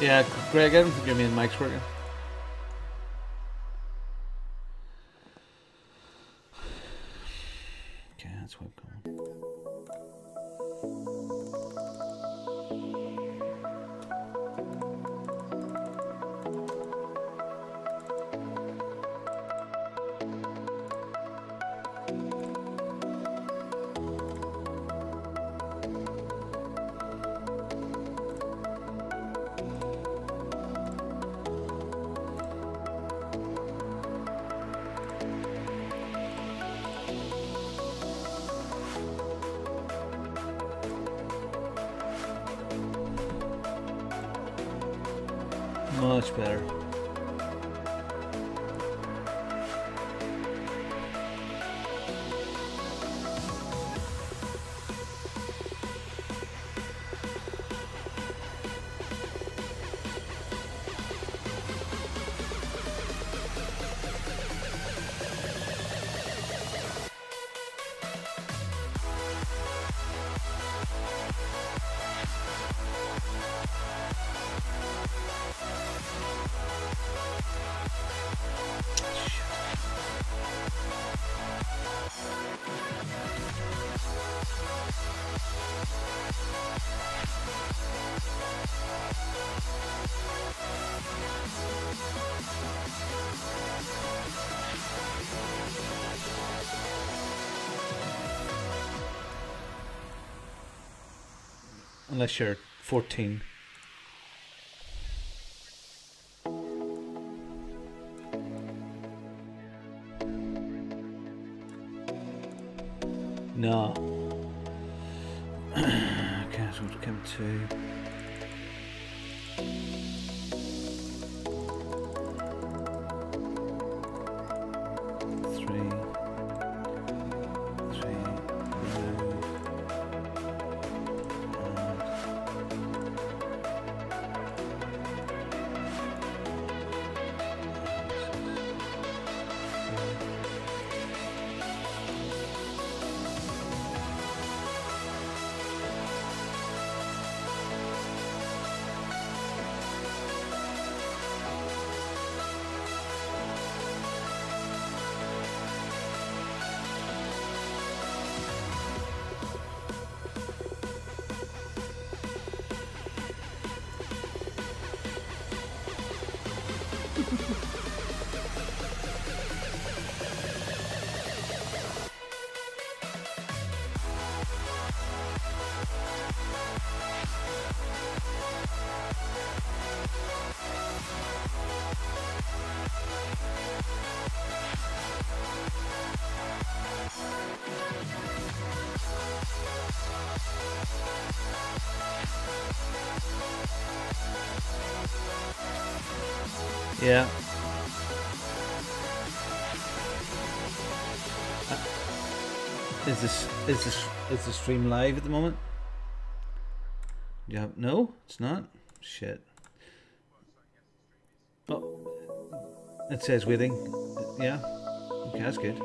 Yeah, Greg, I don't think your main mic's working. Okay, that's webcam. Much better. Unless you're 14. No. Okay, so we'll come to... Yeah. Is the stream live at the moment? Yeah. No, it's not. Shit. Oh, it says waiting. Yeah. Okay, that's good.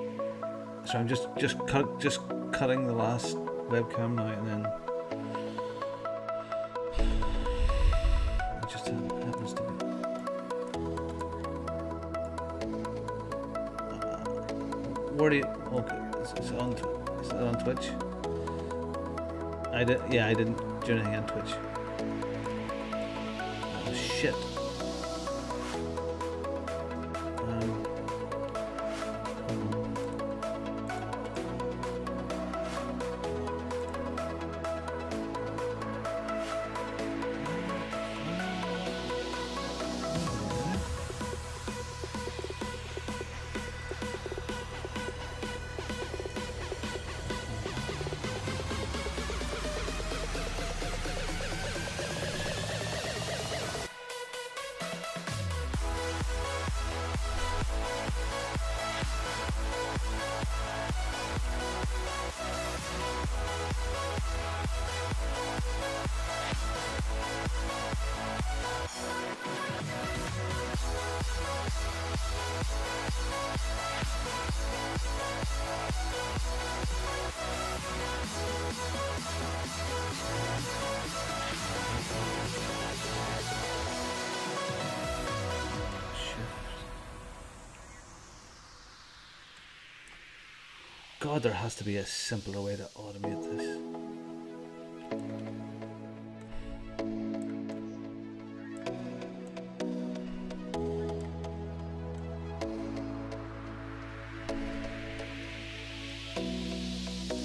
So I'm just cutting the last webcam now, and then it just happens to be. Where do you? Okay, is it on Twitch? I didn't do anything on Twitch. Oh shit. God, there has to be a simpler way to automate this.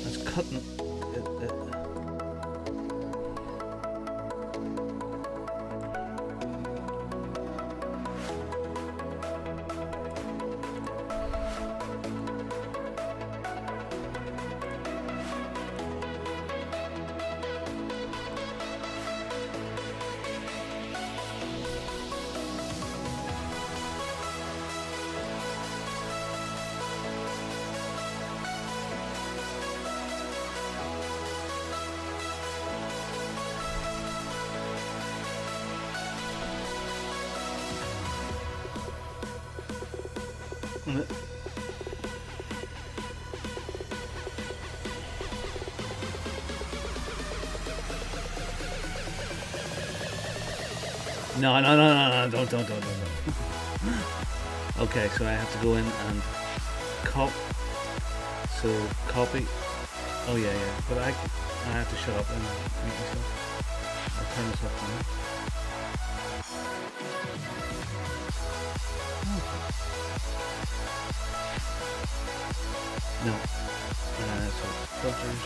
It's cutting. No, don't. Okay, so I have to go in and copy. Oh yeah, but I have to shut up and mute myself. I'll turn this off now. No. So it's filters.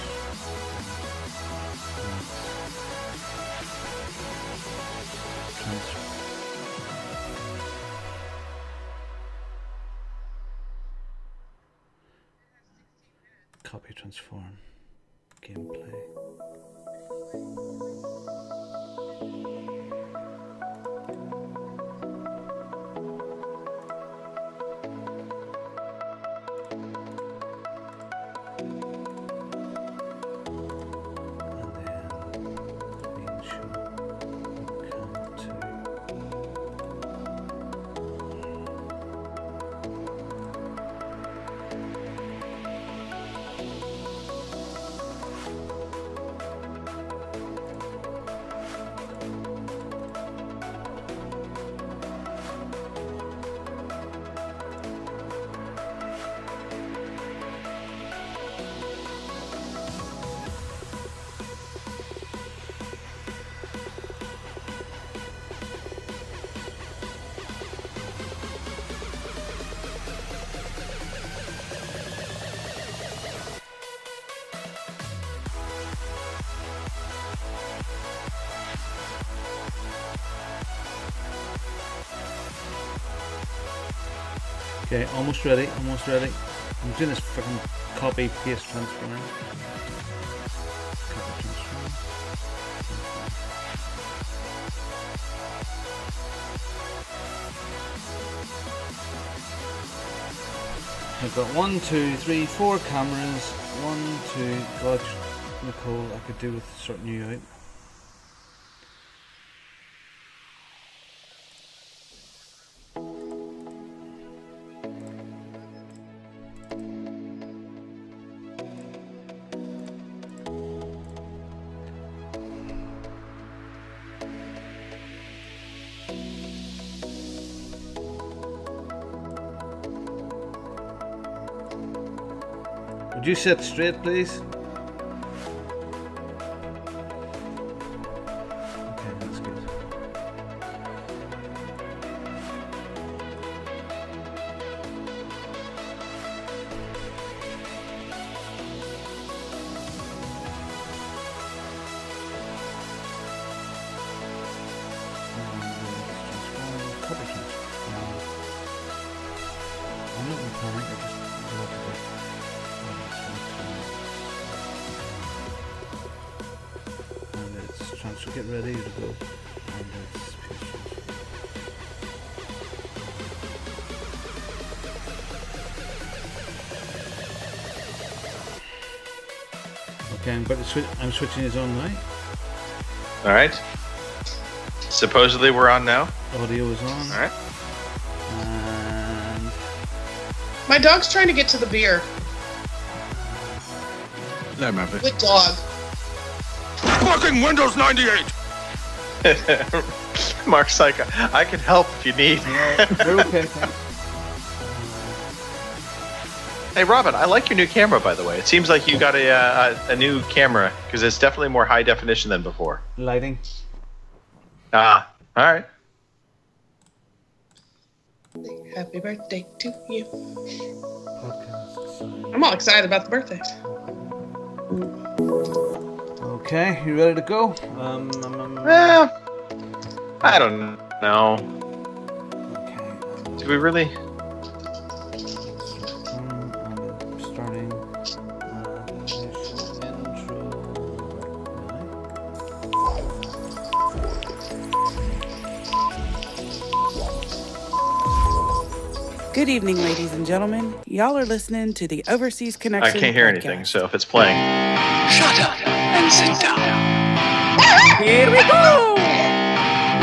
Transfer. Copy, transform, gameplay. Okay, almost ready. I'm doing this freaking copy, paste, transfer now. Copy, transfer. I've got 1, 2, 3, 4 cameras. 1, 2, God, Nicole, I could do with sorting you out. Would you sit straight, please? Okay, that's good. I'm not repairing, I just love it. Transfer, get ready to go, and it's okay, I'm about to switch. I'm switching his on now. All right. Supposedly we're on now. Audio is on. All right. And my dog's trying to get to the beer. No, Maverick. Good dog. Fucking Windows 98! Mark's like, I can help if you need. we're okay, thanks. Hey, Robin, I like your new camera, by the way. It seems like you got a new camera because it's definitely more high definition than before. Lighting. Ah, all right. Happy birthday to you. Podcast. I'm all excited about the birthdays. Okay, you ready to go? I don't know. Okay. Do we really? I'm starting initial intro now. Good evening, ladies and gentlemen. Y'all are listening to the Overseas I Connection can't hear podcast. anything, so if it's playing. Shut up and sit down. Here we go!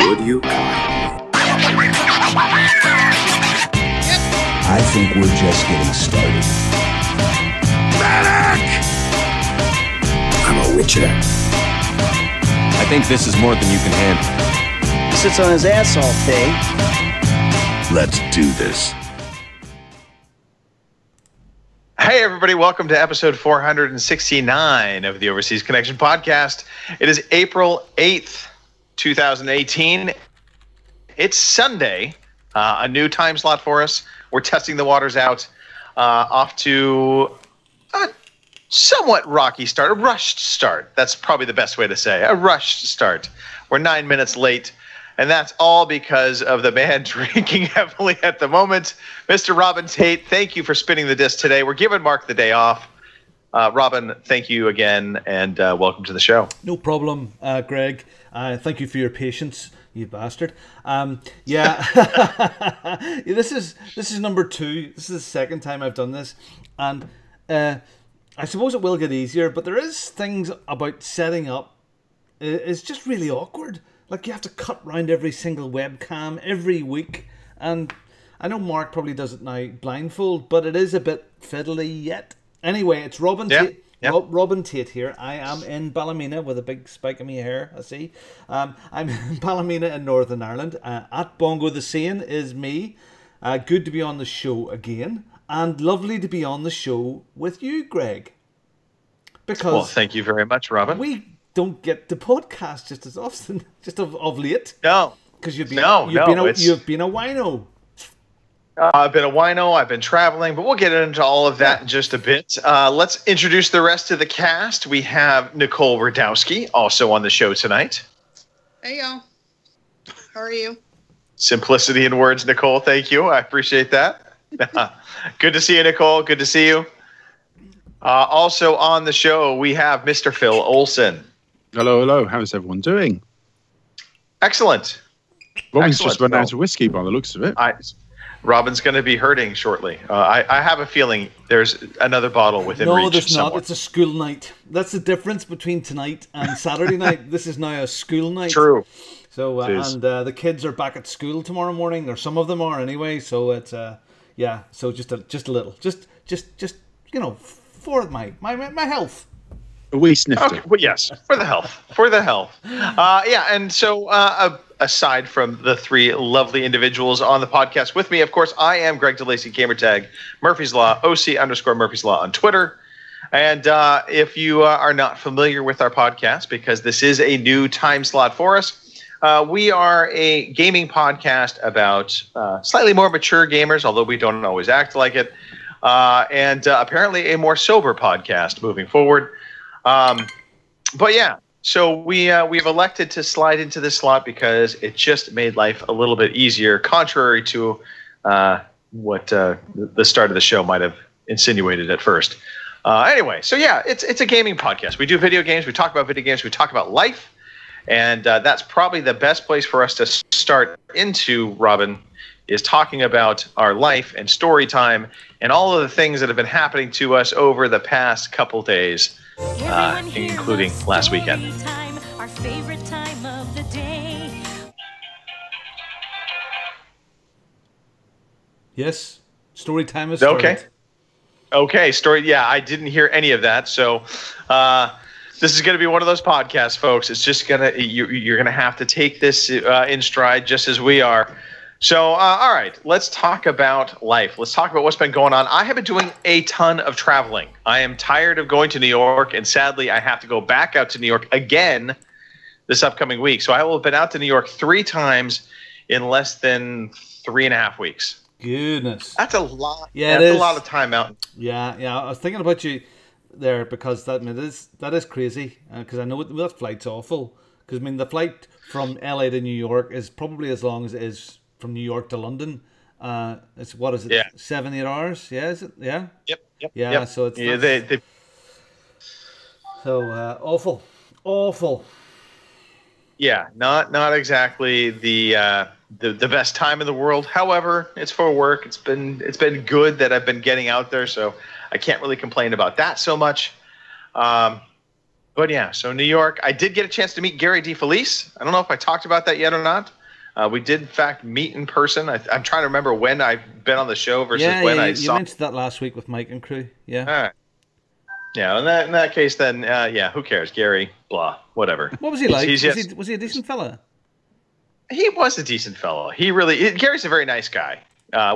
Would you I think we're just getting started. Medic! I'm a witcher. I think this is more than you can handle. Sits on his ass all day. Let's do this. Hey, everybody. Welcome to episode 469 of the Overseas Connection podcast. It is April 8th, 2018. It's Sunday, a new time slot for us. We're testing the waters out, off to a somewhat rocky start, a rushed start. That's probably the best way to say a rushed start. We're 9 minutes late, and that's all because of the man drinking heavily at the moment. Mr. Robin Tate, thank you for spinning the disc today. We're giving Mark the day off. Robin, thank you again, and welcome to the show. No problem, Greg. Thank you for your patience, you bastard. Yeah, this is number 2. This is the second time I've done this, and I suppose it will get easier. But there is things about setting up. It's just really awkward. Like you have to cut round every single webcam every week, and I know Mark probably does it now blindfold, but it is a bit fiddly yet. Anyway, it's Robin Tate. Yep. Robin Tate here. I am in Ballymena with a big spike in my hair, I see. I'm in Ballymena in Northern Ireland. At Bongo the Sane is me. Good to be on the show again. And lovely to be on the show with you, Greg. Because Well, thank you very much, Robin. we don't get to podcast just as often, just of late. No. Because you've been a wino. I've been a wino, I've been traveling, but we'll get into all of that in just a bit. Let's introduce the rest of the cast. We have Nicole Radowski, also on the show tonight. Hey, y'all. How are you? Simplicity in words, Nicole. Thank you. I appreciate that. Good to see you, Nicole. Good to see you. Also on the show, we have Mr. Phil Olson. Hello, hello. How's everyone doing? Excellent. Robin's Excellent, just run Phil. out of whiskey by the looks of it. Robin's going to be hurting shortly. I have a feeling there's another bottle within reach. No, there's not. somewhere. It's a school night. That's the difference between tonight and Saturday night. This is now a school night. True. So It is. and the kids are back at school tomorrow morning, or some of them are anyway. So it's yeah. So just a little, just for my health. We sniffed Okay, it. well, yes, for the health. For the health. Yeah, and so aside from the 3 lovely individuals on the podcast with me, of course, I am Greg DeLacy, gamertag Murphy's Law, OC_Murphy's Law on Twitter. And if you are not familiar with our podcast, because this is a new time slot for us, we are a gaming podcast about slightly more mature gamers, although we don't always act like it, and apparently a more sober podcast moving forward. But yeah, so we've elected to slide into this slot because it just made life a little bit easier, contrary to what the start of the show might have insinuated at first. Anyway, so yeah, it's a gaming podcast. We do video games, we talk about video games, we talk about life, and that's probably the best place for us to start into, Robin, is talking about our life and story time and all of the things that have been happening to us over the past couple days. Including last weekend. Our favorite time of the day. Yes, story time is started. Okay, story. Yeah, I didn't hear any of that. So this is going to be one of those podcasts, folks. It's just you're gonna have to take this in stride, just as we are. So, all right, let's talk about life. Let's talk about what's been going on. I have been doing a ton of traveling. I am tired of going to New York, and sadly, I have to go back out to New York again this upcoming week. So I will have been out to New York 3 times in less than 3.5 weeks. Goodness. That's a lot. Yeah, that's a lot of time out. Yeah. I was thinking about you there because that is crazy. Because I know that flight's awful. Because, I mean, the flight from LA to New York is probably as long as it is from New York to London. It's, what is it? Yeah. 7-8 hours? Yeah, is it? Yeah? Yep. Yeah, yep. so it's... Yeah, awful. Yeah, not exactly the best time in the world. However, it's for work. It's been good that I've been getting out there, so I can't really complain about that so much. But yeah, so New York, I did get a chance to meet Gary DeFelice. I don't know if I talked about that yet or not. We did, in fact, meet in person. I'm trying to remember when I've been on the show versus when I saw. You mentioned that last week with Mike and crew. Yeah. All right. Yeah, in that case, then, yeah, who cares? Gary, blah, whatever. What was he like? Was he a decent fella? He was a decent fellow. Gary's a very nice guy.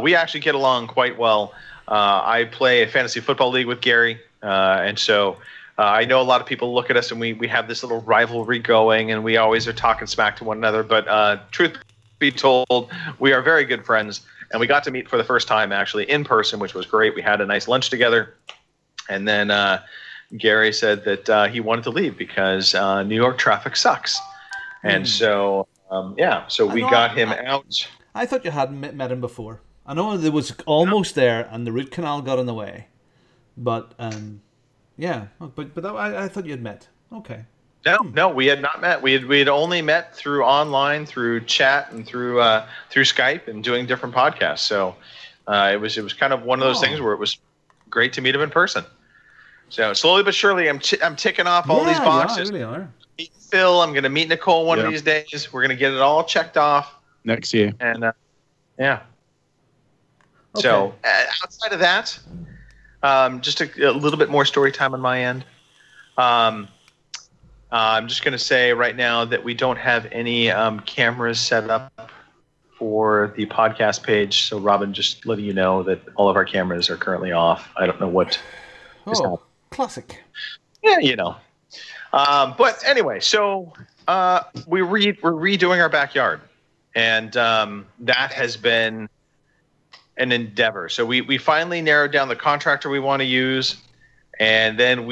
We actually get along quite well. I play a fantasy football league with Gary, and so I know a lot of people look at us and we have this little rivalry going, and we always are talking smack to one another. But truth be told, we are very good friends, and we got to meet for the first time actually in person, which was great. We had a nice lunch together, and then Gary said that he wanted to leave because New York traffic sucks, and so. So we got him out. I thought you hadn't met him before. I know there was almost there, and the root canal got in the way. But I thought you had met. Okay. No, we had not met. We had only met through online, through chat, and through Skype, and doing different podcasts. So it was kind of one of those things where it was great to meet him in person. So slowly but surely, I'm ticking off all these boxes. Yeah, you really are. Phil, I'm going to meet Nicole one of these days. We're going to get it all checked off next year. And Okay. So outside of that, just a little bit more story time on my end. I'm just going to say right now that we don't have any cameras set up for the podcast page. So Robin, just letting you know that all of our cameras are currently off. I don't know what is happening. Classic. Yeah, you know. But anyway, so we're redoing our backyard, and that has been an endeavor. So we finally narrowed down the contractor we want to use, and then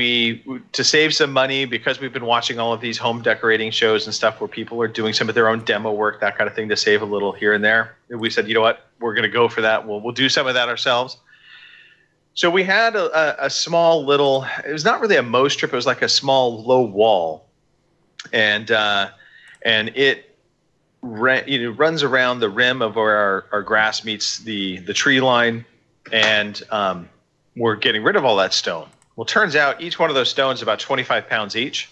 to save some money, because we've been watching all of these home decorating shows and stuff where people are doing some of their own demo work, that kind of thing, to save a little here and there. We said, you know what, we're going to go for that. We'll do some of that ourselves. So we had a small little, it was not really a mow strip, it was like a small low wall. And it runs around the rim of where our grass meets the tree line. And we're getting rid of all that stone. Well, turns out each one of those stones is about 25 pounds each.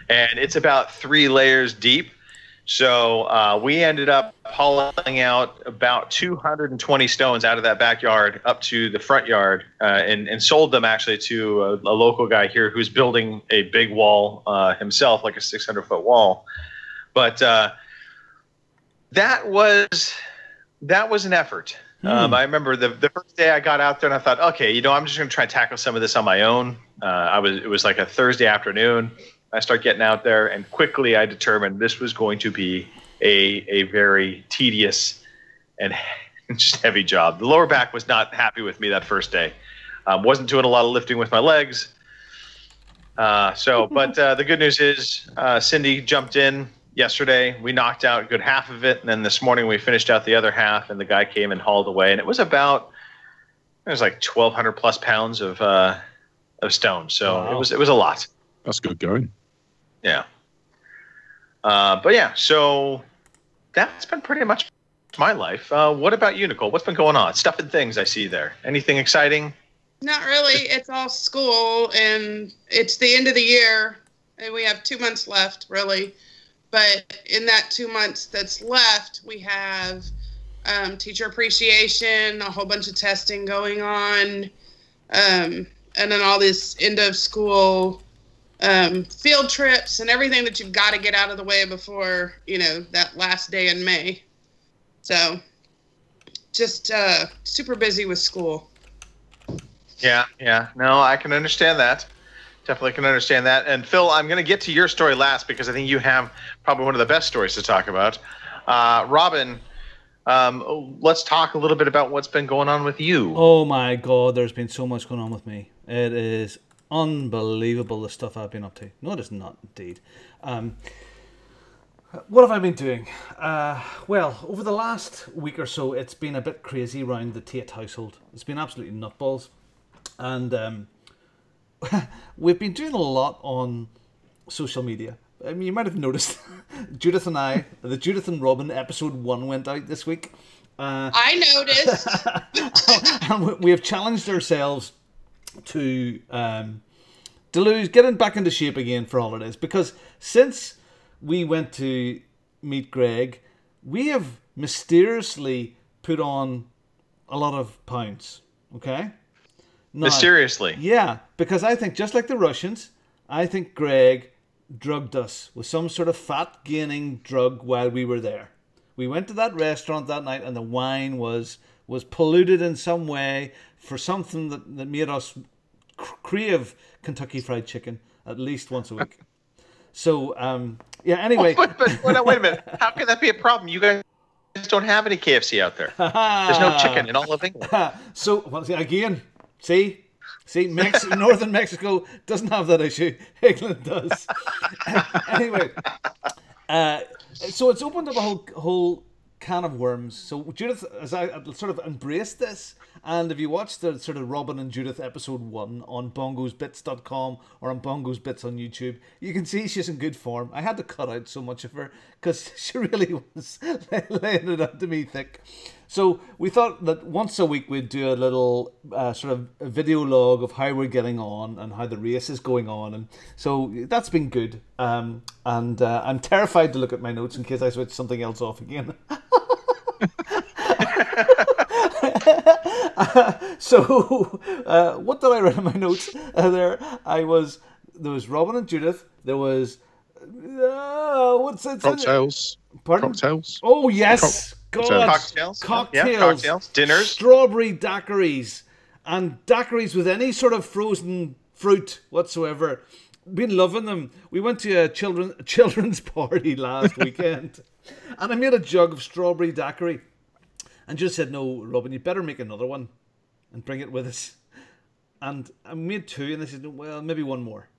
And it's about 3 layers deep. So we ended up hauling out about 220 stones out of that backyard up to the front yard, and sold them actually to a local guy here who's building a big wall himself, like a 600-foot wall. But that was an effort. I remember the first day I got out there and I thought, okay, I'm just going to try and tackle some of this on my own. It was like a Thursday afternoon. I start getting out there, and quickly I determined this was going to be a very tedious and just heavy job. The lower back was not happy with me that first day. Wasn't doing a lot of lifting with my legs. But the good news is Cindy jumped in yesterday. We knocked out a good half of it, and then this morning we finished out the other half, and the guy came and hauled away, and it was like 1,200 plus pounds of stone. So wow. It was a lot. That's good going. Yeah. But yeah, so that's been pretty much my life. What about you, Nicole? What's been going on? Stuff and things I see there. Anything exciting? Not really. It's all school, and it's the end of the year, and we have 2 months left, really. But in that 2 months that's left, we have teacher appreciation, a whole bunch of testing going on, and then all this end of school field trips and everything that you've got to get out of the way before, that last day in May. So just super busy with school. Yeah. No, I can understand that. Definitely can understand that. And Phil, I'm going to get to your story last because I think you have probably one of the best stories to talk about. Robin, let's talk a little bit about what's been going on with you. Oh my God, there's been so much going on with me. It is unbelievable the stuff I've been up to. No, it is not indeed. What have I been doing? Well, over the last week or so, it's been a bit crazy around the Tate household. It's been absolutely nutballs. And we've been doing a lot on social media. I mean, you might have noticed Judith and I, the Judith and Robin episode 1 went out this week. I noticed. And we have challenged ourselves to getting back into shape again for holidays. Because since we went to meet Greg, we have mysteriously put on a lot of pounds. Okay? Now, mysteriously? Yeah, because I think, just like the Russians, I think Greg drugged us with some sort of fat-gaining drug while we were there. We went to that restaurant that night and the wine was polluted in some way for something that made us crave Kentucky Fried Chicken at least once a week. So, yeah, anyway. But wait a minute. How can that be a problem? You guys don't have any KFC out there. There's no chicken in all of England. So, well, again, see, northern Mexico doesn't have that issue. England does. Anyway, so it's opened up a whole can of worms. So Judith, as I sort of embraced this, and if you watch the sort of Robin and Judith episode 1 on bongosbits.com or on Bongos Bits on YouTube, you can see she's in good form. I had to cut out so much of her because she really was laying it out to me thick. So we thought that once a week we'd do a little sort of a video log of how we're getting on and how the race is going on, and so that's been good. And I'm terrified to look at my notes in case I switch something else off again. So what did I write in my notes? There was Robin and Judith. There was what's it? Cocktails. Pardon? Cocktails. Oh yes. God. Cocktails. Cocktails. Yeah, cocktails. Dinners. Strawberry daiquiris. And daiquiris with any sort of frozen fruit whatsoever. Been loving them. We went to a children's party last weekend. And I made a jug of strawberry daiquiri. And just said, no, Robin, you better make another one and bring it with us. And I made 2, and they said, well, maybe one more.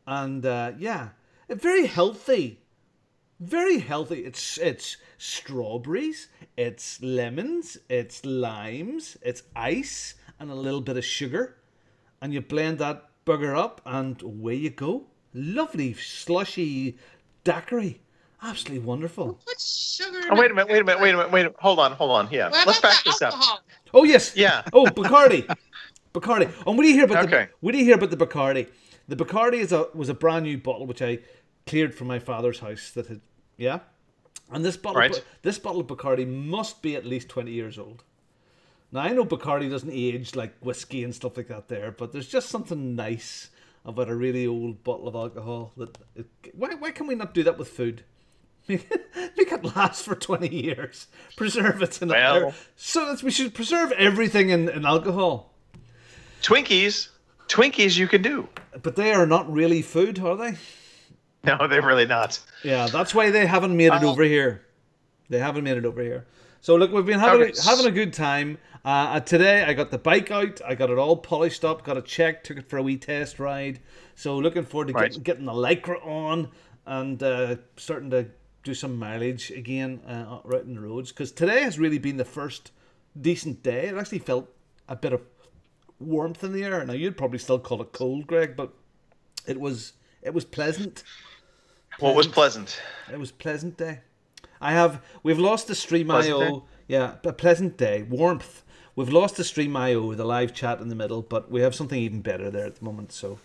And yeah, very healthy. Very healthy. It's strawberries, it's lemons, it's limes, it's ice, and a little bit of sugar. And you blend that bugger up, and away you go. Lovely, slushy daiquiri. Absolutely wonderful. Put sugar in Oh, wait a minute. Hold on. Yeah, What let's about back the this up. alcohol? Oh, yes. Yeah. Oh, Bacardi. Bacardi. And what do you hear about Okay. what do you hear about the Bacardi? The Bacardi was a brand new bottle which I cleared from my father's house that had and this bottle Right. this bottle of Bacardi must be at least 20 years old. Now I know Bacardi doesn't age like whiskey and stuff like that there, but there's just something nice about a really old bottle of alcohol why can we not do that with food? Make it last for 20 years. Preserve it in Well, so we should preserve everything in alcohol. Twinkies you can do. But they are not really food, are they? No, they're really not. Yeah, that's why they haven't made it over here. They haven't made it over here. So look, we've been having a good time. Today I got the bike out. I got it all polished up. Got it checked. Took it for a wee test ride. So looking forward to getting the Lycra on and starting to do some mileage again right in the roads. Because today has really been the first decent day. It actually felt a bit of warmth in the air. Now you'd probably still call it cold, Greg, but it was pleasant. What was pleasant? It was a pleasant day. We've lost the Stream Pleasant IO. Yeah, a pleasant day. Warmth. We've lost the Stream IO, the live chat in the middle, but we have something even better there at the moment. So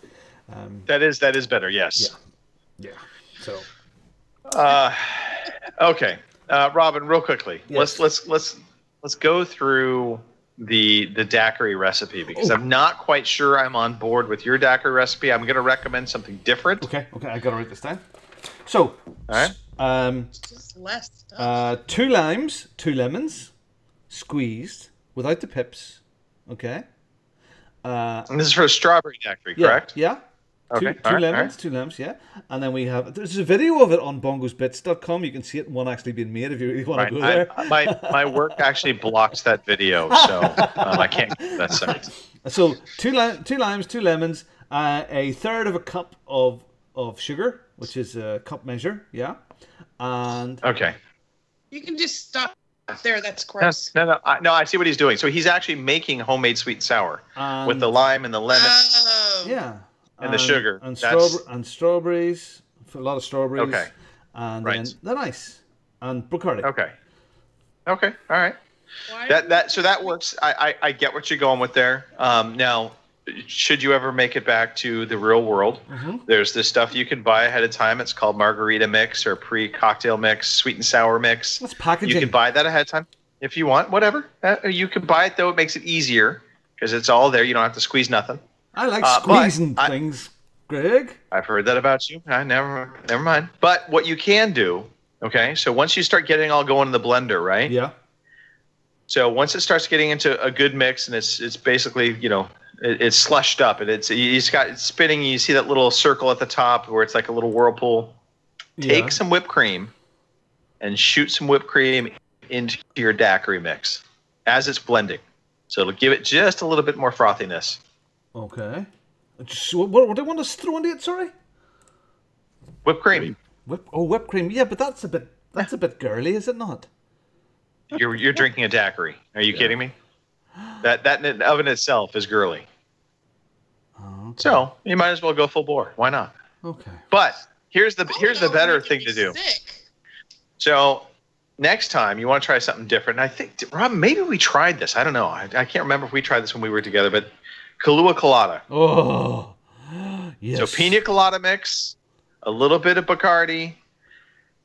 That is better, yes. yeah. So Okay. Robin, real quickly. Yes. Let's go through the daiquiri recipe because I'm not quite sure I'm on board with your daiquiri recipe. I'm going to recommend something different. Okay, I got to write this down. So, All right. Just less stuff. 2 limes, 2 lemons, squeezed without the pips. Okay. And this is for a strawberry daiquiri, Yeah, correct? yeah. Okay. Two all right, lemons, 2 lemons, yeah. And then we have, there's a video of it on bongosbits.com. You can see it, one actually being made if you really want to go there. My work actually blocks that video, so I can't go to that site. So two limes, 2 lemons, a third of a cup of sugar, which is a cup measure, yeah. And Okay. You can just stop there. That's gross. No, I see what he's doing. So he's actually making homemade sweet and sour with the lime and the lemon Oh. yeah. and the sugar. And, That's strawberries, a lot of strawberries. Okay. And Right. then the ice and Bacardi. okay. Okay. All right. Why? So that works. I get what you're going with there. Now, should you ever make it back to the real world, there's this stuff you can buy ahead of time. It's called margarita mix or pre-cocktail mix, sweet and sour mix. That's packaging. You can buy that ahead of time if you want. Whatever. You can buy it though. It makes it easier because it's all there. You don't have to squeeze nothing. I like squeezing but things, Greg. I've heard that about you. Never mind. But what you can do, okay? So once you start getting all going in the blender, right? Yeah. So once it starts getting into a good mix and it's basically, it's slushed up and it's spinning. You see that little circle at the top where it's like a little whirlpool. Take some whipped cream and shoot some whipped cream into your daiquiri mix as it's blending. So it'll give it just a little bit more frothiness. Okay. What do you want us to throw into it? Sorry. Whipped cream. Whipped cream. Yeah, but that's a bit girly, is it not? You're drinking a daiquiri. Are you kidding me? That of in itself is girly. Oh, okay. So you might as well go full bore. Why not? Okay. But here's the better thing to do. Sick. So next time you want to try something different. And I think Rob, maybe we tried this. I don't know. I can't remember if we tried this when we were together, but Kahlua Colada. Oh, yes. So pina colada mix, a little bit of Bacardi,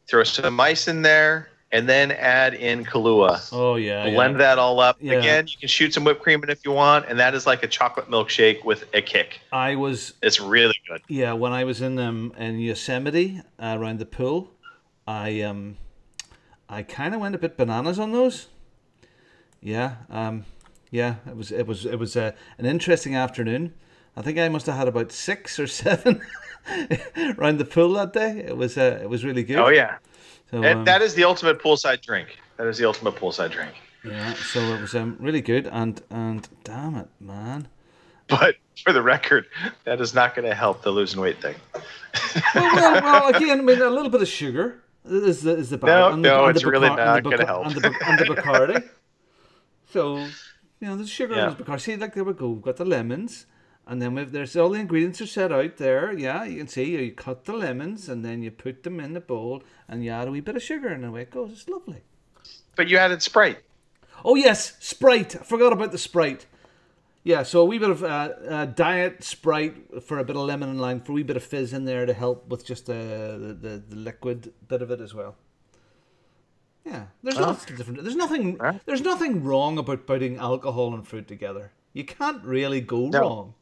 throw some ice in there, and then add in Kahlua. Oh, yeah. Blend that all up. Yeah. Again, you can shoot some whipped cream in if you want, and that is like a chocolate milkshake with a kick. It's really good. Yeah, when I was in Yosemite around the pool, I kind of went a bit bananas on those. Yeah. Yeah, it was an interesting afternoon. I think I must have had about 6 or 7 around the pool that day. It was really good. Oh yeah, so, and that is the ultimate poolside drink. Yeah, so it was really good, and damn it, man. But for the record, that is not going to help the losing weight thing. well, again, I mean, a little bit of sugar is the bad. It's really not going to help. And the Bacardi. So. There's sugar in the Bacardi. See, like, there we go. We've got the lemons, and then there's all the ingredients are set out there. Yeah, you can see you cut the lemons, and then you put them in the bowl, and you add a wee bit of sugar, and away it goes. It's lovely. But you added Sprite. Oh yes, Sprite. I forgot about the Sprite. Yeah, so a wee bit of diet Sprite for a bit of lemon and lime, for a wee bit of fizz in there to help with just the liquid bit of it as well. Yeah, there's lots of different. There's nothing wrong about putting alcohol and fruit together. You can't really go wrong.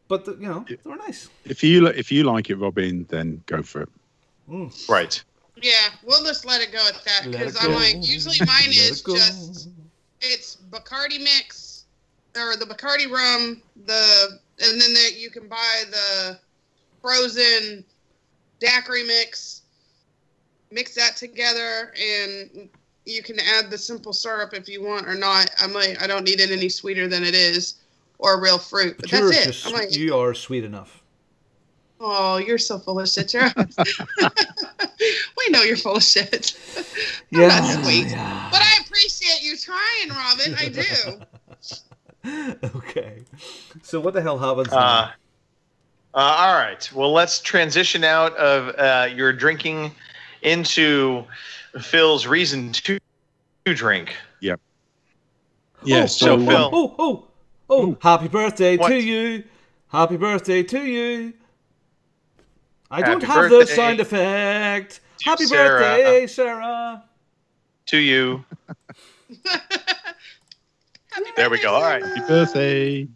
But they're nice. If you like it, Robin, then go for it. Right. Yeah, we'll just let it go at that because I'm like, usually mine is just it's Bacardi mix or the Bacardi rum, and then you can buy the frozen daiquiri mix. Mix that together, and you can add the simple syrup if you want or not. I'm like, I don't need it any sweeter than it is, or real fruit. But that's it. I'm like, you are sweet enough. Oh, you're so full of shit, Jared. We know you're full of shit. I'm Yeah, not sweet, yeah. but I appreciate you trying, Robin. I do. Okay. So what the hell happens now? All right. Well, let's transition out of your drinking into Phil's reason to drink. Yep. Yeah. So Phil. Oh! Happy birthday What? to you! Happy birthday to you! I don't Happy have the birthday sound effect. to Happy Sarah. birthday, Sarah! To you. There we go. All right. Happy birthday.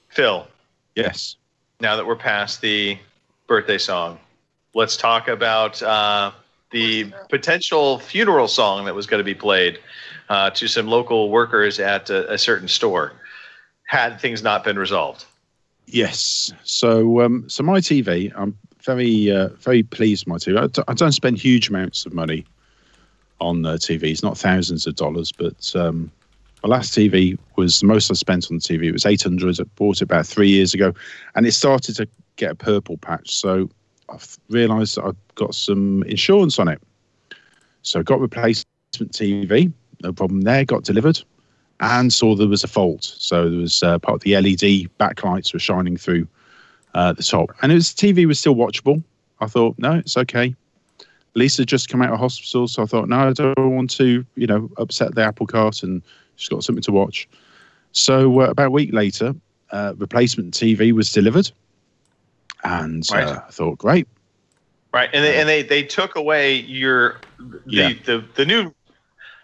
Phil, Yes. now that we're past the birthday song, let's talk about the potential funeral song that was going to be played to some local workers at a certain store, had things not been resolved. Yes. So my TV, I'm very pleased with my TV. I don't spend huge amounts of money on TVs, not thousands of dollars, but my last TV was the most I spent on the TV. It was $800. I bought it about 3 years ago, and it started to get a purple patch. So I've realised that I've got some insurance on it. So I got replacement TV, no problem there, got delivered, and saw there was a fault. So there was part of the LED backlights were shining through the top. And TV was still watchable. I thought, no, it's okay. Lisa just come out of hospital, so I thought, no, I don't want to, upset the apple cart, and she's got something to watch. So about a week later, replacement TV was delivered, and I thought, great. Right, and they took away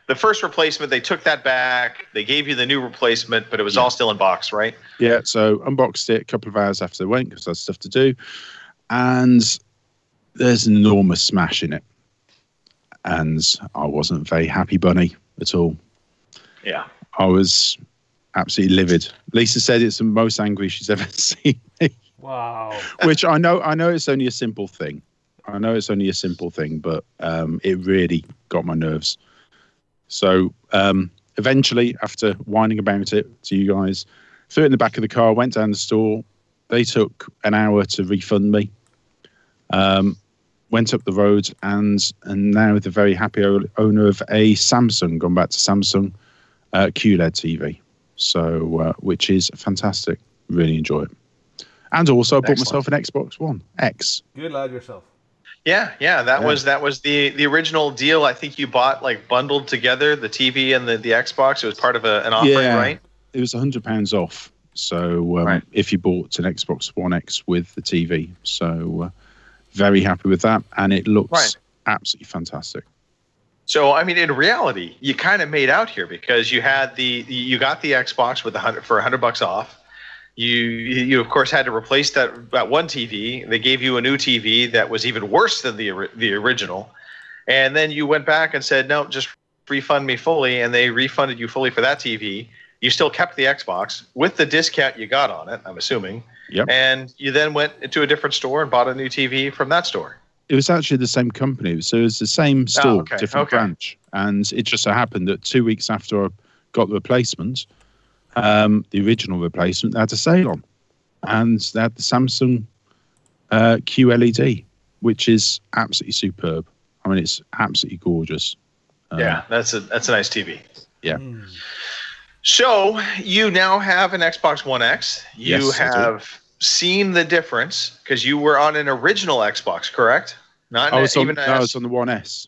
the first replacement. They took that back. They gave you the new replacement, but it was all still in box, right? Yeah. So unboxed it a couple of hours after they went because I had stuff to do, and there's an enormous smash in it, and I wasn't very happy bunny at all. Yeah, I was absolutely livid. Lisa said it's the most angry she's ever seen me. Wow. Which I know it's only a simple thing. But it really got my nerves. So eventually, after whining about it to you guys, threw it in the back of the car, went down the store. They took an hour to refund me. Went up the road, and now the very happy owner of a Samsung, gone back to Samsung QLED TV. So which is fantastic. Really enjoy it. And also I bought myself an Xbox One X. Good lad yourself. Yeah. That was the original deal. I think you bought bundled together the TV and the Xbox. It was part of an offering, right? It was £100 off. So if you bought an Xbox One X with the TV, so very happy with that, and it looks absolutely fantastic. So I mean, in reality, you kind of made out here because you had you got the Xbox with for $100 off. You of course had to replace that one TV. They gave you a new TV that was even worse than the original, and then you went back and said, no, just refund me fully, and they refunded you fully for that TV. You still kept the Xbox with the discount you got on it, I'm assuming. Yep. And you then went into a different store and bought a new TV from that store. It was actually the same company, so it was the same store, different branch, and it just so happened that 2 weeks after I got the replacement. The original replacement they had a sale on, and they had the Samsung QLED, which is absolutely superb. I mean, it's absolutely gorgeous. That's a nice TV. Yeah. So you now have an Xbox One X. You have seen the difference because you were on an original Xbox, correct? I was on the One S.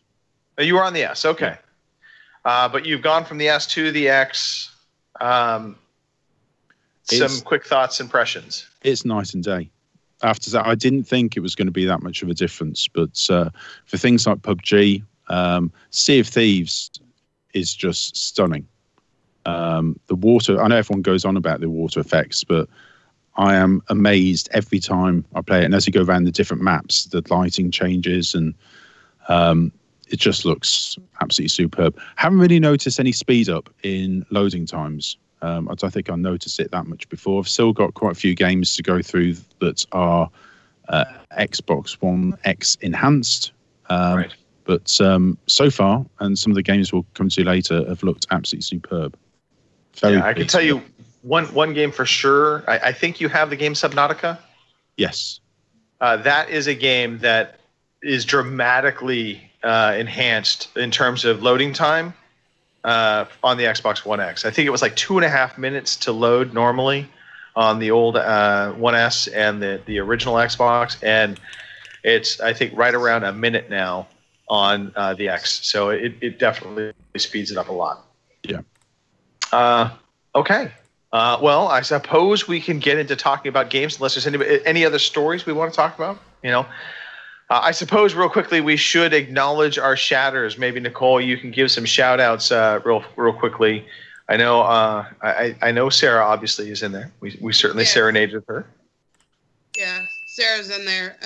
Oh, you were on the S. Okay. But you've gone from the S to the X. Some quick thoughts, impressions. It's night and day. After that, I didn't think it was going to be that much of a difference, but for things like PUBG, Sea of Thieves is just stunning. The water, I know everyone goes on about the water effects, but I am amazed every time I play it. And as you go around the different maps, the lighting changes, and it just looks absolutely superb. Haven't really noticed any speed up in loading times. I don't think I noticed it that much before. I've still got quite a few games to go through that are Xbox One X enhanced. But so far, and some of the games we'll come to later, have looked absolutely superb. I can tell you one game for sure. I think you have the game Subnautica. Yes. That is a game that is dramatically enhanced in terms of loading time on the Xbox One X. I think it was like 2.5 minutes to load normally on the old One S and the original Xbox, and it's I think right around a minute now on the X. So it definitely speeds it up a lot. Yeah. Okay. Well, I suppose we can get into talking about games unless there's any other stories we want to talk about. I suppose real quickly we should acknowledge our shatters. Maybe Nicole, you can give some shout outs real quickly. I know I know Sarah obviously is in there. We certainly serenaded her. Yeah, Sarah's in there.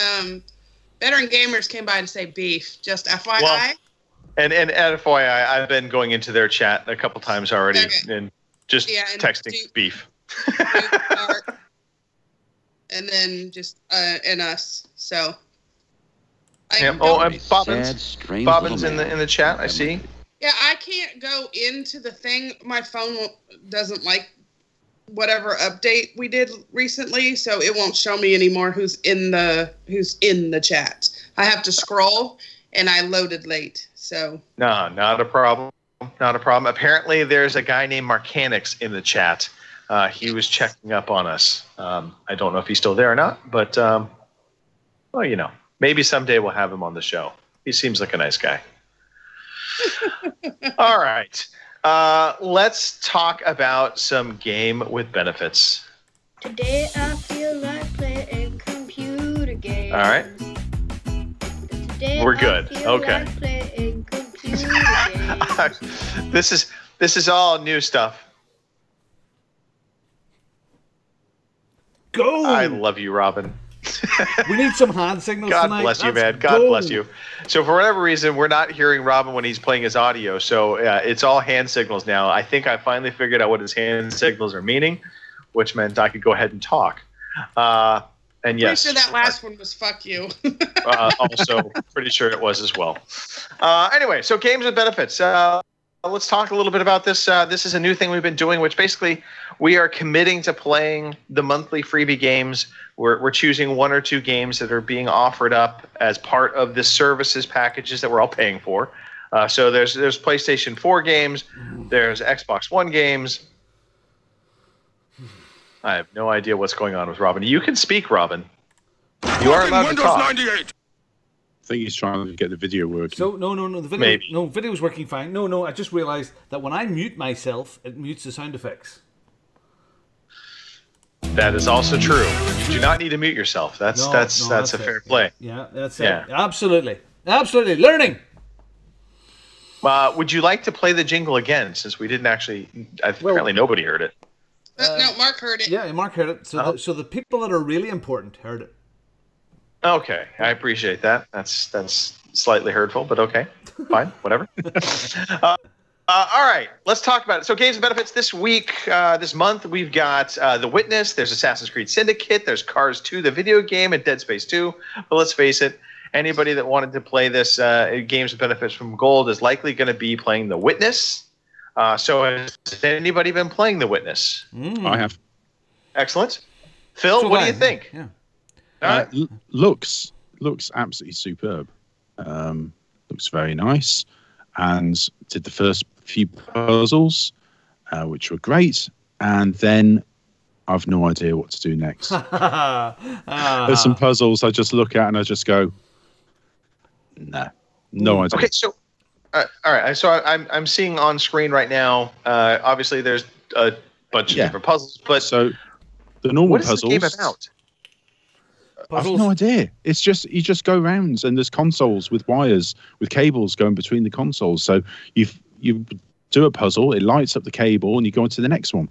Veteran Gamers came by to say beef. Just FYI. Well, and FYI, I've been going into their chat a couple times already and just texting beef. And then just and us. So. And Bobbin's in the chat. I see. Yeah, I can't go into the thing. My phone doesn't like whatever update we did recently, so it won't show me anymore who's in the chat. I have to scroll, and I loaded late. So no, not a problem. Not a problem. Apparently, there's a guy named Marcanix in the chat. He was checking up on us. I don't know if he's still there or not, but well, you know, maybe someday we'll have him on the show. He seems like a nice guy. All right. Let's talk about some game with benefits. Today I feel like playing computer games. All right. Today We're good. I feel Okay. like playing computer games. This is all new stuff. Go! I love you, Robin. We need some hand signals God tonight. bless you, Let's man. God go. bless you. So for whatever reason, we're not hearing Robin when he's playing his audio. So it's all hand signals now. I think I finally figured out what his hand signals are meaning, which meant I could go ahead and talk. And yes. Pretty sure that last one was fuck you. Also, pretty sure it was as well. Anyway, so games with benefits. Let's talk a little bit about this. This is a new thing we've been doing, which basically we are committing to playing the monthly freebie games. We're choosing 1 or 2 games that are being offered up as part of the services packages that we're all paying for. So there's PlayStation 4 games, there's Xbox One games. I have no idea what's going on with Robin. You can speak, Robin. You are allowed to talk. 98. I think he's trying to get the video working. So no, the video, Maybe. no, video's working fine. No, I just realized that when I mute myself, it mutes the sound effects. That is also true. You do not need to mute yourself. That's a fair play. Yeah, that's Yeah. it. Absolutely. Learning. Would you like to play the jingle again, since we didn't actually? Apparently, nobody heard it. No, Mark heard it. Yeah, Mark heard it. So the people that are really important heard it. Okay, I appreciate that. That's slightly hurtful, but okay, fine, whatever. All right, let's talk about it. So games and benefits this week, this month, we've got The Witness, there's Assassin's Creed Syndicate, there's Cars 2, the video game, and Dead Space 2. But let's face it, anybody that wanted to play this games and benefits from Gold is likely going to be playing The Witness. So has anybody been playing The Witness? I have. Excellent. Phil, what do you think? Yeah. All right. Looks absolutely superb. Looks very nice, and did the first few puzzles, which were great, and then I've no idea what to do next. There's some puzzles I just look at and I just go, no idea. Okay, so all right. So I'm seeing on screen right now. Obviously, there's a bunch of different puzzles, but so the normal what is puzzles. the game about? I've no idea. It's just you just go round and there's consoles with wires with cables going between the consoles. So you do a puzzle, it lights up the cable, and you go on to the next one.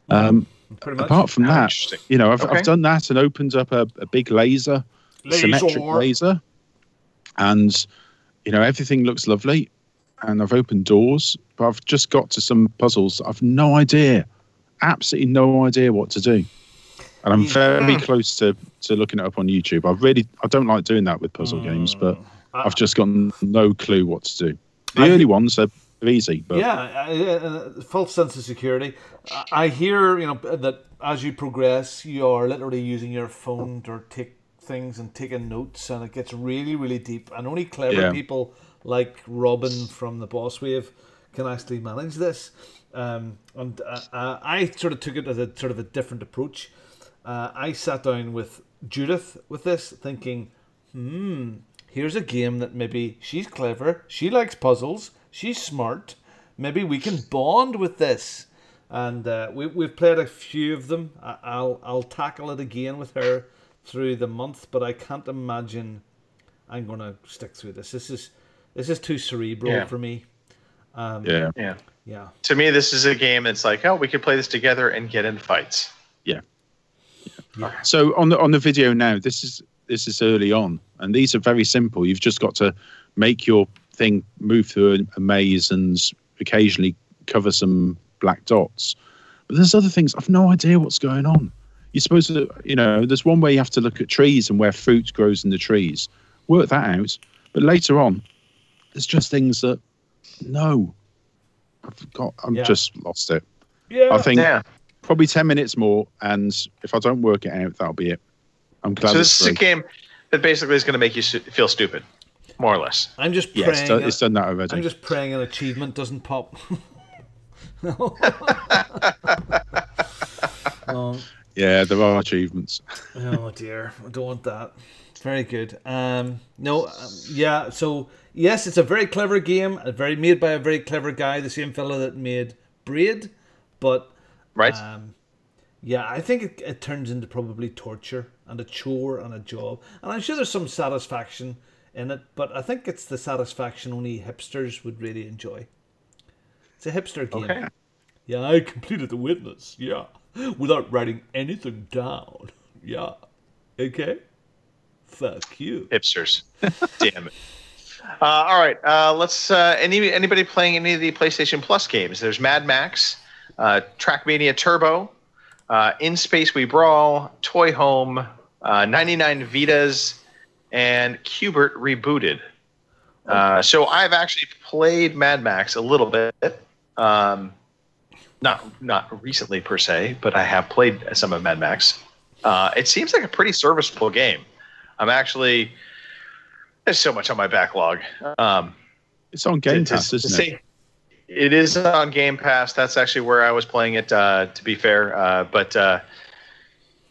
Apart from that, I've done that and opened up a big laser, symmetric laser, and everything looks lovely. And I've opened doors, but I've just got to some puzzles. I've no idea, absolutely no idea what to do. And I'm very close to looking it up on YouTube. I don't like doing that with puzzle games, but I've just got no clue what to do. The early ones are easy, but false sense of security. I hear that as you progress, you are literally using your phone to take things and taking notes, and it gets really, really deep. And only clever people like Robin from the Boss Wave can actually manage this. I sort of took it as a sort of a different approach. I sat down with Judith with this, thinking, here's a game that maybe she's clever, she likes puzzles, she's smart, maybe we can bond with this. And we've played a few of them. I'll tackle it again with her through the month, but I can't imagine I'm going to stick through this. This is too cerebral for me. Yeah. To me, this is a game that's like, we could play this together and get in fights. So on the video now, this this is early on, and these are very simple. You've just got to make your thing move through a maze and occasionally cover some black dots. But there's other things. I've no idea what's going on. You're supposed to, there's one way you have to look at trees and where fruit grows in the trees. Work that out. But later on, there's just things that, no, I'm just lost it. Yeah. I think probably 10 minutes more, and if I don't work it out, that'll be it. I'm glad. So this is a game that basically is going to make you feel stupid, more or less. I'm just praying. Yes, it's done that already. I'm just praying an achievement doesn't pop. No. There are achievements. Oh dear, I don't want that. Very good. So yes, it's a very clever game, made by a very clever guy, the same fellow that made Braid, but right. I think it turns into probably torture and a chore and a job, and I'm sure there's some satisfaction in it, but I think it's the satisfaction only hipsters would really enjoy. It's a hipster game. Okay. Yeah, I completed The Witness. Yeah, without writing anything down. Yeah. Okay. Fuck you, hipsters. Damn it. All right. Let's. Anybody playing any of the PlayStation Plus games? There's Mad Max, Trackmania Turbo, In Space We Brawl, Toy Home, 99 Vitas, and Qbert Rebooted. So I've actually played Mad Max a little bit. Not recently per se, but I have played some of Mad Max. It seems like a pretty serviceable game. There's so much on my backlog. It's on Game Pass, isn't it? It is on Game Pass. That's actually where I was playing it, to be fair. But I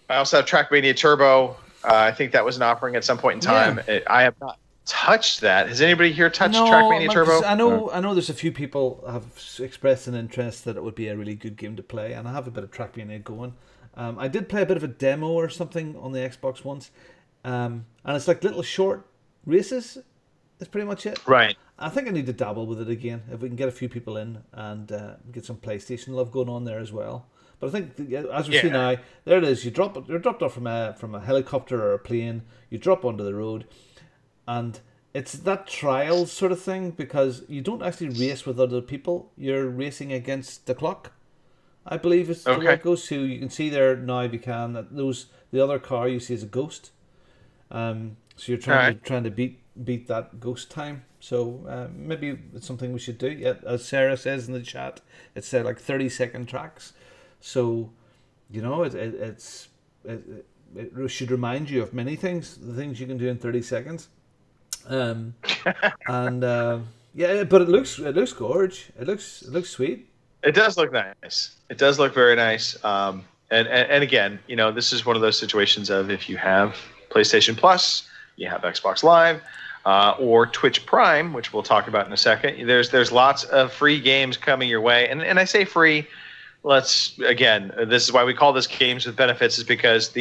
also have Trackmania Turbo. I think that was an offering at some point in time. Yeah. I have not touched that. Has anybody here touched Trackmania Turbo? I know there's a few people have expressed an interest that it would be a really good game to play, and I have a bit of Trackmania going. I did play a bit of a demo or something on the Xbox once, and it's like little short races. That's pretty much it. Right. I think I need to dabble with it again if we can get a few people in and get some PlayStation love going on there as well. But I think as we see now, there it is. You're dropped off from a helicopter or a plane. You drop onto the road, and it's that trial sort of thing because you don't actually race with other people. You're racing against the clock. I believe it's the way it goes. So you can see there now if you can that the other car you see is a ghost. So you're trying to beat that ghost time. So maybe it's something we should do. Yeah, as Sarah says in the chat, it's like 30-second tracks. So it should remind you of many things, the things you can do in 30 seconds. But it looks gorge. It looks sweet. It does look nice. It does look very nice. And again, this is one of those situations of if you have PlayStation Plus, you have Xbox Live, or Twitch Prime, which we'll talk about in a second. There's lots of free games coming your way, and I say free. This is why we call this games with benefits, is because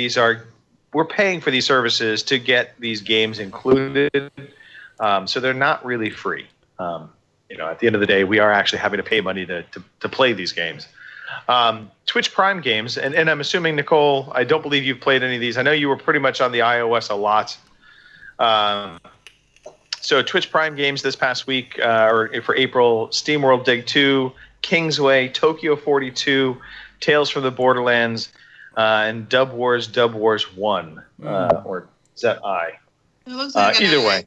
we're paying for these services to get these games included. So they're not really free. At the end of the day, we are actually having to pay money to play these games. Twitch Prime games, and I'm assuming, Nicole, I don't believe you've played any of these. I know you were pretty much on the iOS a lot. So Twitch Prime games this past week, or for April, SteamWorld Dig 2, Kingsway, Tokyo 42, Tales from the Borderlands, and Dub Wars 1. Or is that I? It looks like either way.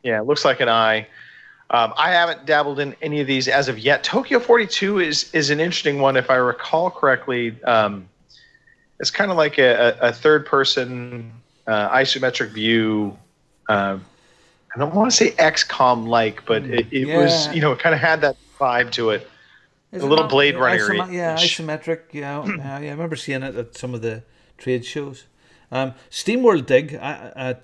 Yeah, it looks like an I. I haven't dabbled in any of these as of yet. Tokyo 42 is an interesting one, if I recall correctly. It's kind of like a third-person isometric view. I don't want to say XCOM-like, but it was, it kind of had that vibe to it. A little Blade Runner. Isometric. Yeah, I remember seeing it at some of the trade shows. SteamWorld Dig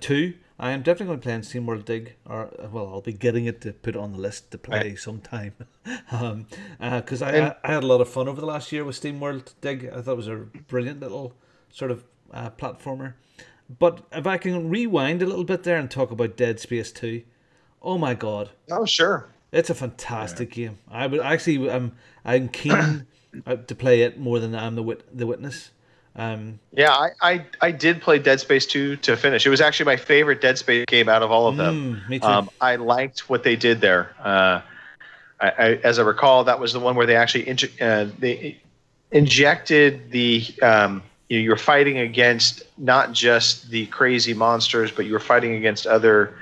2. I am definitely going to play in SteamWorld Dig, I'll be getting it to put on the list to play sometime. Because I had a lot of fun over the last year with SteamWorld Dig. I thought it was a brilliant little sort of platformer. But if I can rewind a little bit there and talk about Dead Space 2, oh my god! Oh sure, it's a fantastic game. I would actually, I'm keen to play it more than I'm the Witness. Yeah, I did play Dead Space 2 to finish. It was actually my favorite Dead Space game out of all of them. Me too. I liked what they did there. As I recall, that was the one where they actually they injected the you're fighting against not just the crazy monsters, but you were fighting against other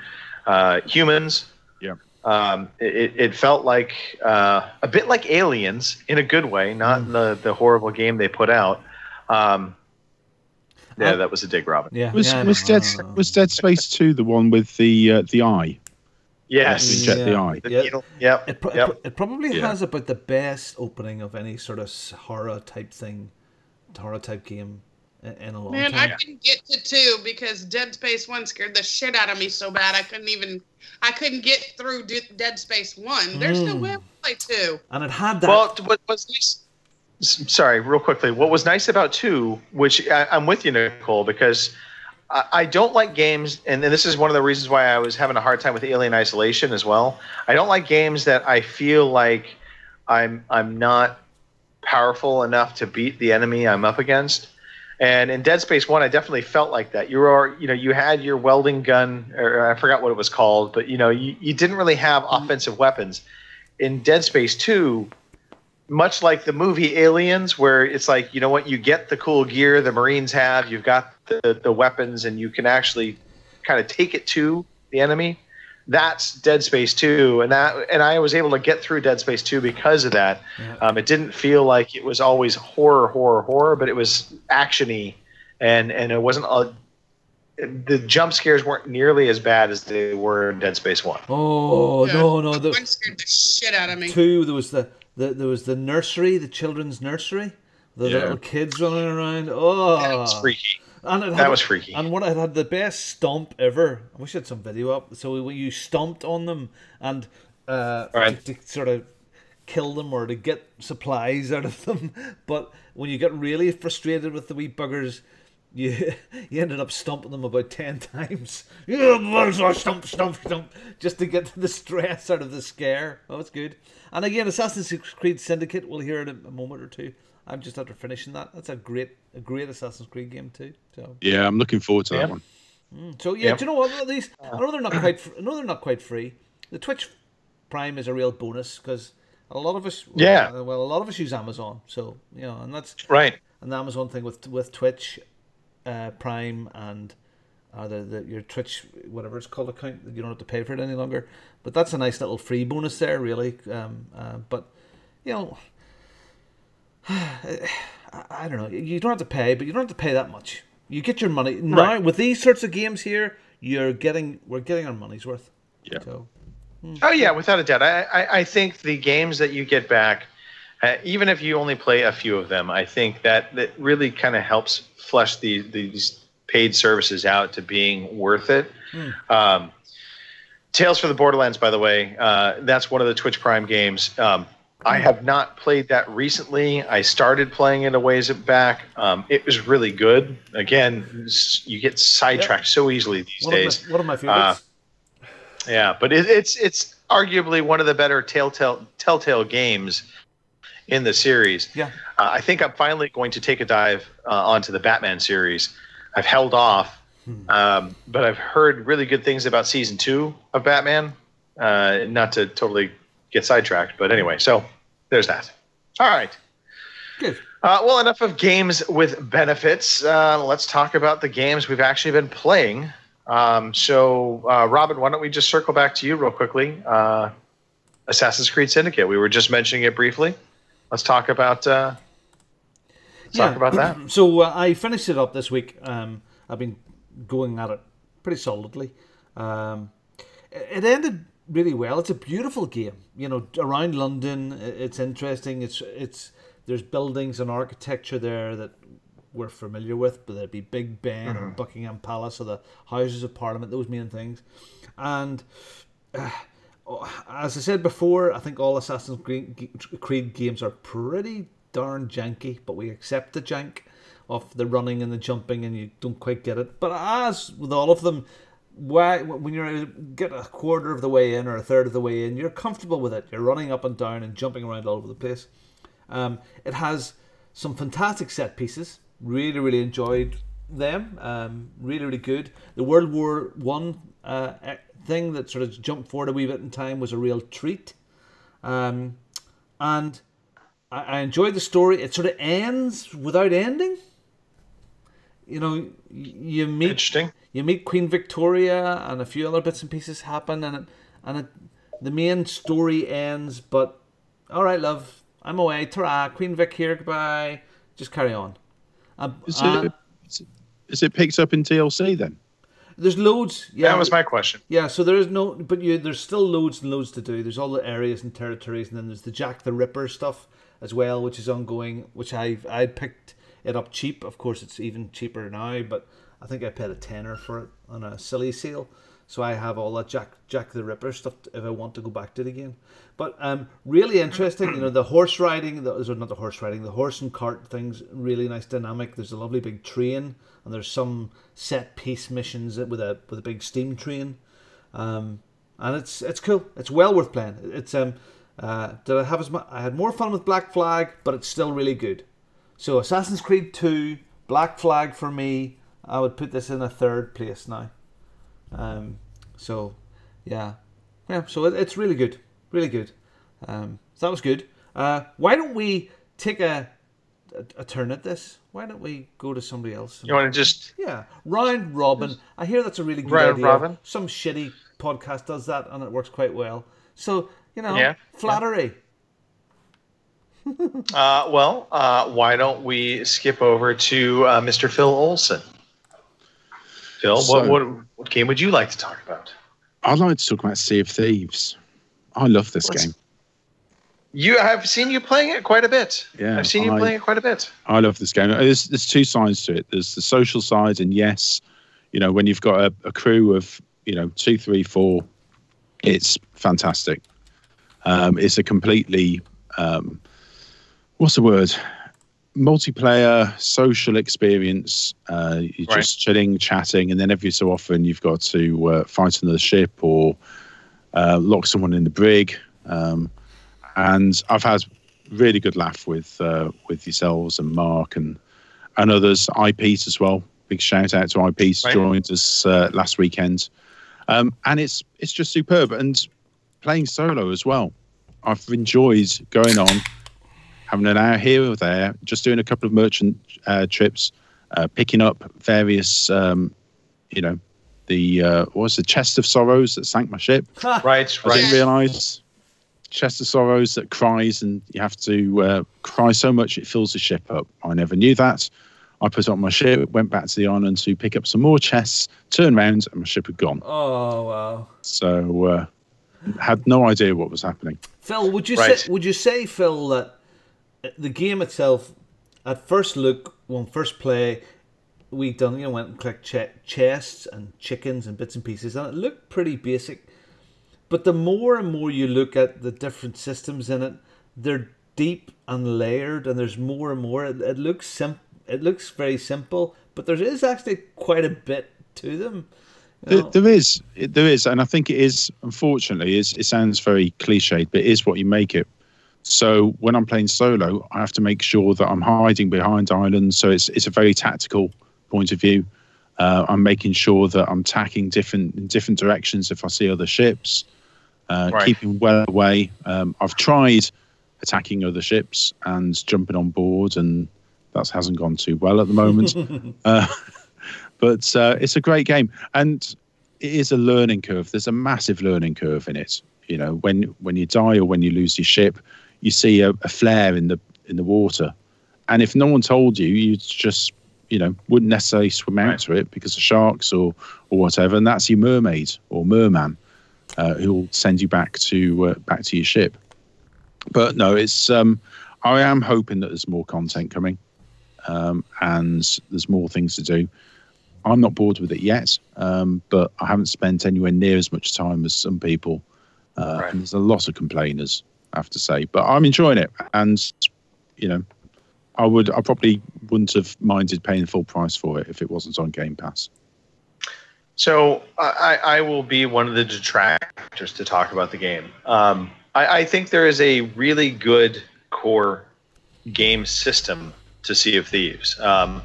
humans. Yeah. It felt like a bit like Aliens in a good way, not in the horrible game they put out. That was a dig, Robin. Yeah. Was Dead Space 2 the one with the eye? Yes. Inject the eye. The needle. Yep. It probably has about the best opening of any sort of horror type game in a long Man, time. I couldn't get to 2 because Dead Space 1 scared the shit out of me so bad I couldn't get through Dead Space 1. There's no way I would play 2. And it had that. Well, what was nice? Sorry, real quickly. What was nice about 2, which I'm with you, Nicole, because I don't like games, and this is one of the reasons why I was having a hard time with Alien Isolation as well. I don't like games that I feel like I'm not powerful enough to beat the enemy I'm up against. And in Dead Space 1, I definitely felt like that. You had your welding gun, or I forgot what it was called, but you didn't really have offensive weapons. In Dead Space 2, much like the movie Aliens, where it's like, you know what, you get the cool gear the Marines have, you've got the weapons, and you can actually kind of take it to the enemy. That's Dead Space 2, and I was able to get through Dead Space 2 because of that. Yeah. It didn't feel like it was always horror, but it was actiony, and it wasn't the jump scares weren't nearly as bad as they were in Dead Space 1. Oh, yeah. No. One scared the shit out of me. 2, there was the nursery, the children's nursery, the little kids running around. Oh, that was freaky. That was freaky. And what, it had the best stomp ever. I wish I had some video up. So when you stomped on them and to sort of kill them or to get supplies out of them, but when you get really frustrated with the wee buggers, you ended up stomping them about 10 times. Stomp, just to get the stress out of the scare. That was good. And again, Assassin's Creed Syndicate, we'll hear in a moment or two. I'm just after finishing that. That's a great Assassin's Creed game too. So yeah, I'm looking forward to that one. So yeah, do you know what? These I know they're not quite free. The Twitch Prime is a real bonus because a lot of us a lot of us use Amazon. So and that's right. And the Amazon thing with Twitch Prime and your Twitch whatever it's called account, you don't have to pay for it any longer. But that's a nice little free bonus there, really. But I don't know. You don't have to pay, but you don't have to pay that much. You get your money now with these sorts of games here. We're getting our money's worth. Yeah. So, Oh yeah, without a doubt. I think the games that you get back, even if you only play a few of them, I think that really kind of helps flesh these paid services out to being worth it. Tales from the Borderlands, by the way, that's one of the Twitch Prime games. I have not played that recently. I started playing it a ways back. It was really good. Again, you get sidetracked so easily these days. One of my favorites. Yeah, but it's arguably one of the better Telltale games in the series. Yeah. I think I'm finally going to take a dive onto the Batman series. I've held off, but I've heard really good things about season 2 of Batman. Not to totally get sidetracked, but anyway, so there's that. All right. Good. Well, enough of games with benefits. Let's talk about the games we've actually been playing. So, Robin, why don't we just circle back to you real quickly? Assassin's Creed Syndicate. We were just mentioning it briefly. Let's talk about talk about that. So I finished it up this week. I've been going at it pretty solidly. It ended really well. It's a beautiful game. Around London, it's interesting. It's there's buildings and architecture there that we're familiar with, but there'd be Big Ben or Buckingham Palace or the Houses of Parliament, those main things. And as I said before, I think all Assassin's Creed games are pretty darn janky, but we accept the jank of the running and the jumping, and you don't quite get it. But as with all of them, when you get a quarter of the way in or a third of the way in, you're comfortable with it. You're running up and down and jumping around all over the place. It has some fantastic set pieces. Really, really enjoyed them. Really, really good. The World War One thing that sort of jumped forward a wee bit in time was a real treat. And I enjoyed the story. It sort of ends without ending. You know, you meet Queen Victoria, and a few other bits and pieces happen, and the main story ends. But all right, love, I'm away. Ta-ra, Queen Vic here. Goodbye. Just carry on. Is it picked up in DLC then? There's loads. Yeah, that was my question. Yeah, so there is no, but there's still loads and loads to do. There's all the areas and territories, and then there's the Jack the Ripper stuff as well, which is ongoing. Which I picked it up cheap. Of course, it's even cheaper now, but I think I paid a tenner for it on a silly sale. So I have all that Jack the Ripper stuff if I want to go back to it again. But really interesting. You know, the horse riding, the horse and cart things, really nice dynamic. There's a lovely big train, and there's some set piece missions with a big steam train, and it's cool. It's well worth playing. It's I had more fun with Black Flag, but it's still really good. So Assassin's Creed 2, Black Flag for me. I would put this in a third place now. So it's really good, really good. So that was good. Why don't we take a turn at this? Why don't we go to somebody else? You want to just round robin? I hear that's a really good round idea. robin? Some shitty podcast does that, and it works quite well. So flattery. Why don't we skip over to Mr. Phil Olson? Phil, what game would you like to talk about? I'd like to talk about Sea of Thieves. I love this game. I've seen you playing it quite a bit. Yeah, I've seen you playing it quite a bit. I love this game. There's two sides to it. There's the social side, and yes, when you've got a crew of 2, 3, 4, it's fantastic. It's a completely what's the word? Multiplayer social experience. You're just chilling, chatting, and then every so often you've got to fight another ship or lock someone in the brig. And I've had really good laugh with yourselves and Mark and others. iPete as well. Big shout out to iPete, joined us last weekend. And it's just superb. And playing solo as well. I've enjoyed going on, having an hour here or there, just doing a couple of merchant trips, picking up various, what was the chest of sorrows that sank my ship. I didn't realise. Chest of sorrows that cries, and you have to cry so much it fills the ship up. I never knew that. I put it on my ship, went back to the island to pick up some more chests, turned around, and my ship had gone. Oh, wow. So had no idea what was happening. Phil, would you say, Phil, that the game itself, at first look, when first play, we went and clicked chests and chickens and bits and pieces, and it looked pretty basic. But the more and more you look at the different systems in it, they're deep and layered, and there's more and more. It looks It looks very simple, but there is actually quite a bit to them. There is, and I think it is. Unfortunately, it sounds very cliched, but it is what you make it. So when I'm playing solo, I have to make sure that I'm hiding behind islands. So it's a very tactical point of view. I'm making sure that I'm tacking in different directions if I see other ships. Keeping well away. I've tried attacking other ships and jumping on board, and that hasn't gone too well at the moment. But it's a great game, and it is a learning curve. There's a massive learning curve in it. You know, when you die or when you lose your ship, you see a flare in the water, and if no one told you, you just wouldn't necessarily swim out to it because of sharks or whatever, and that's your mermaid or merman who will send you back to your ship. But no, it's I am hoping that there's more content coming, and there's more things to do. I'm not bored with it yet, but I haven't spent anywhere near as much time as some people, and there's a lot of complainers, I have to say. But I'm enjoying it, and I probably wouldn't have minded paying full price for it if it wasn't on Game Pass. So I will be one of the detractors to talk about the game. I think there is a really good core game system to Sea of Thieves. And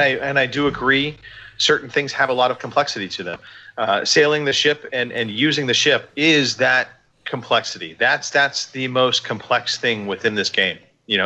I do agree, certain things have a lot of complexity to them. Sailing the ship and using the ship is that complexity. That's the most complex thing within this game.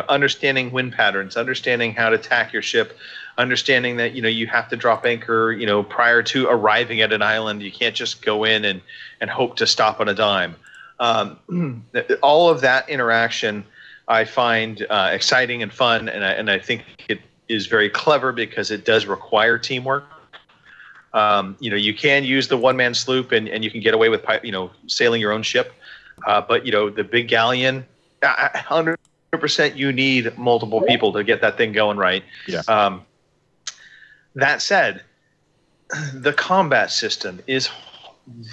Understanding wind patterns, understanding how to tack your ship, understanding that you have to drop anchor prior to arriving at an island. You can't just go in and hope to stop on a dime. All of that interaction I find exciting and fun, and I think it is very clever because it does require teamwork. You can use the one-man sloop and you can get away with sailing your own ship, but the big galleon, 100% you need multiple people to get that thing going right. Yeah. That said, the combat system is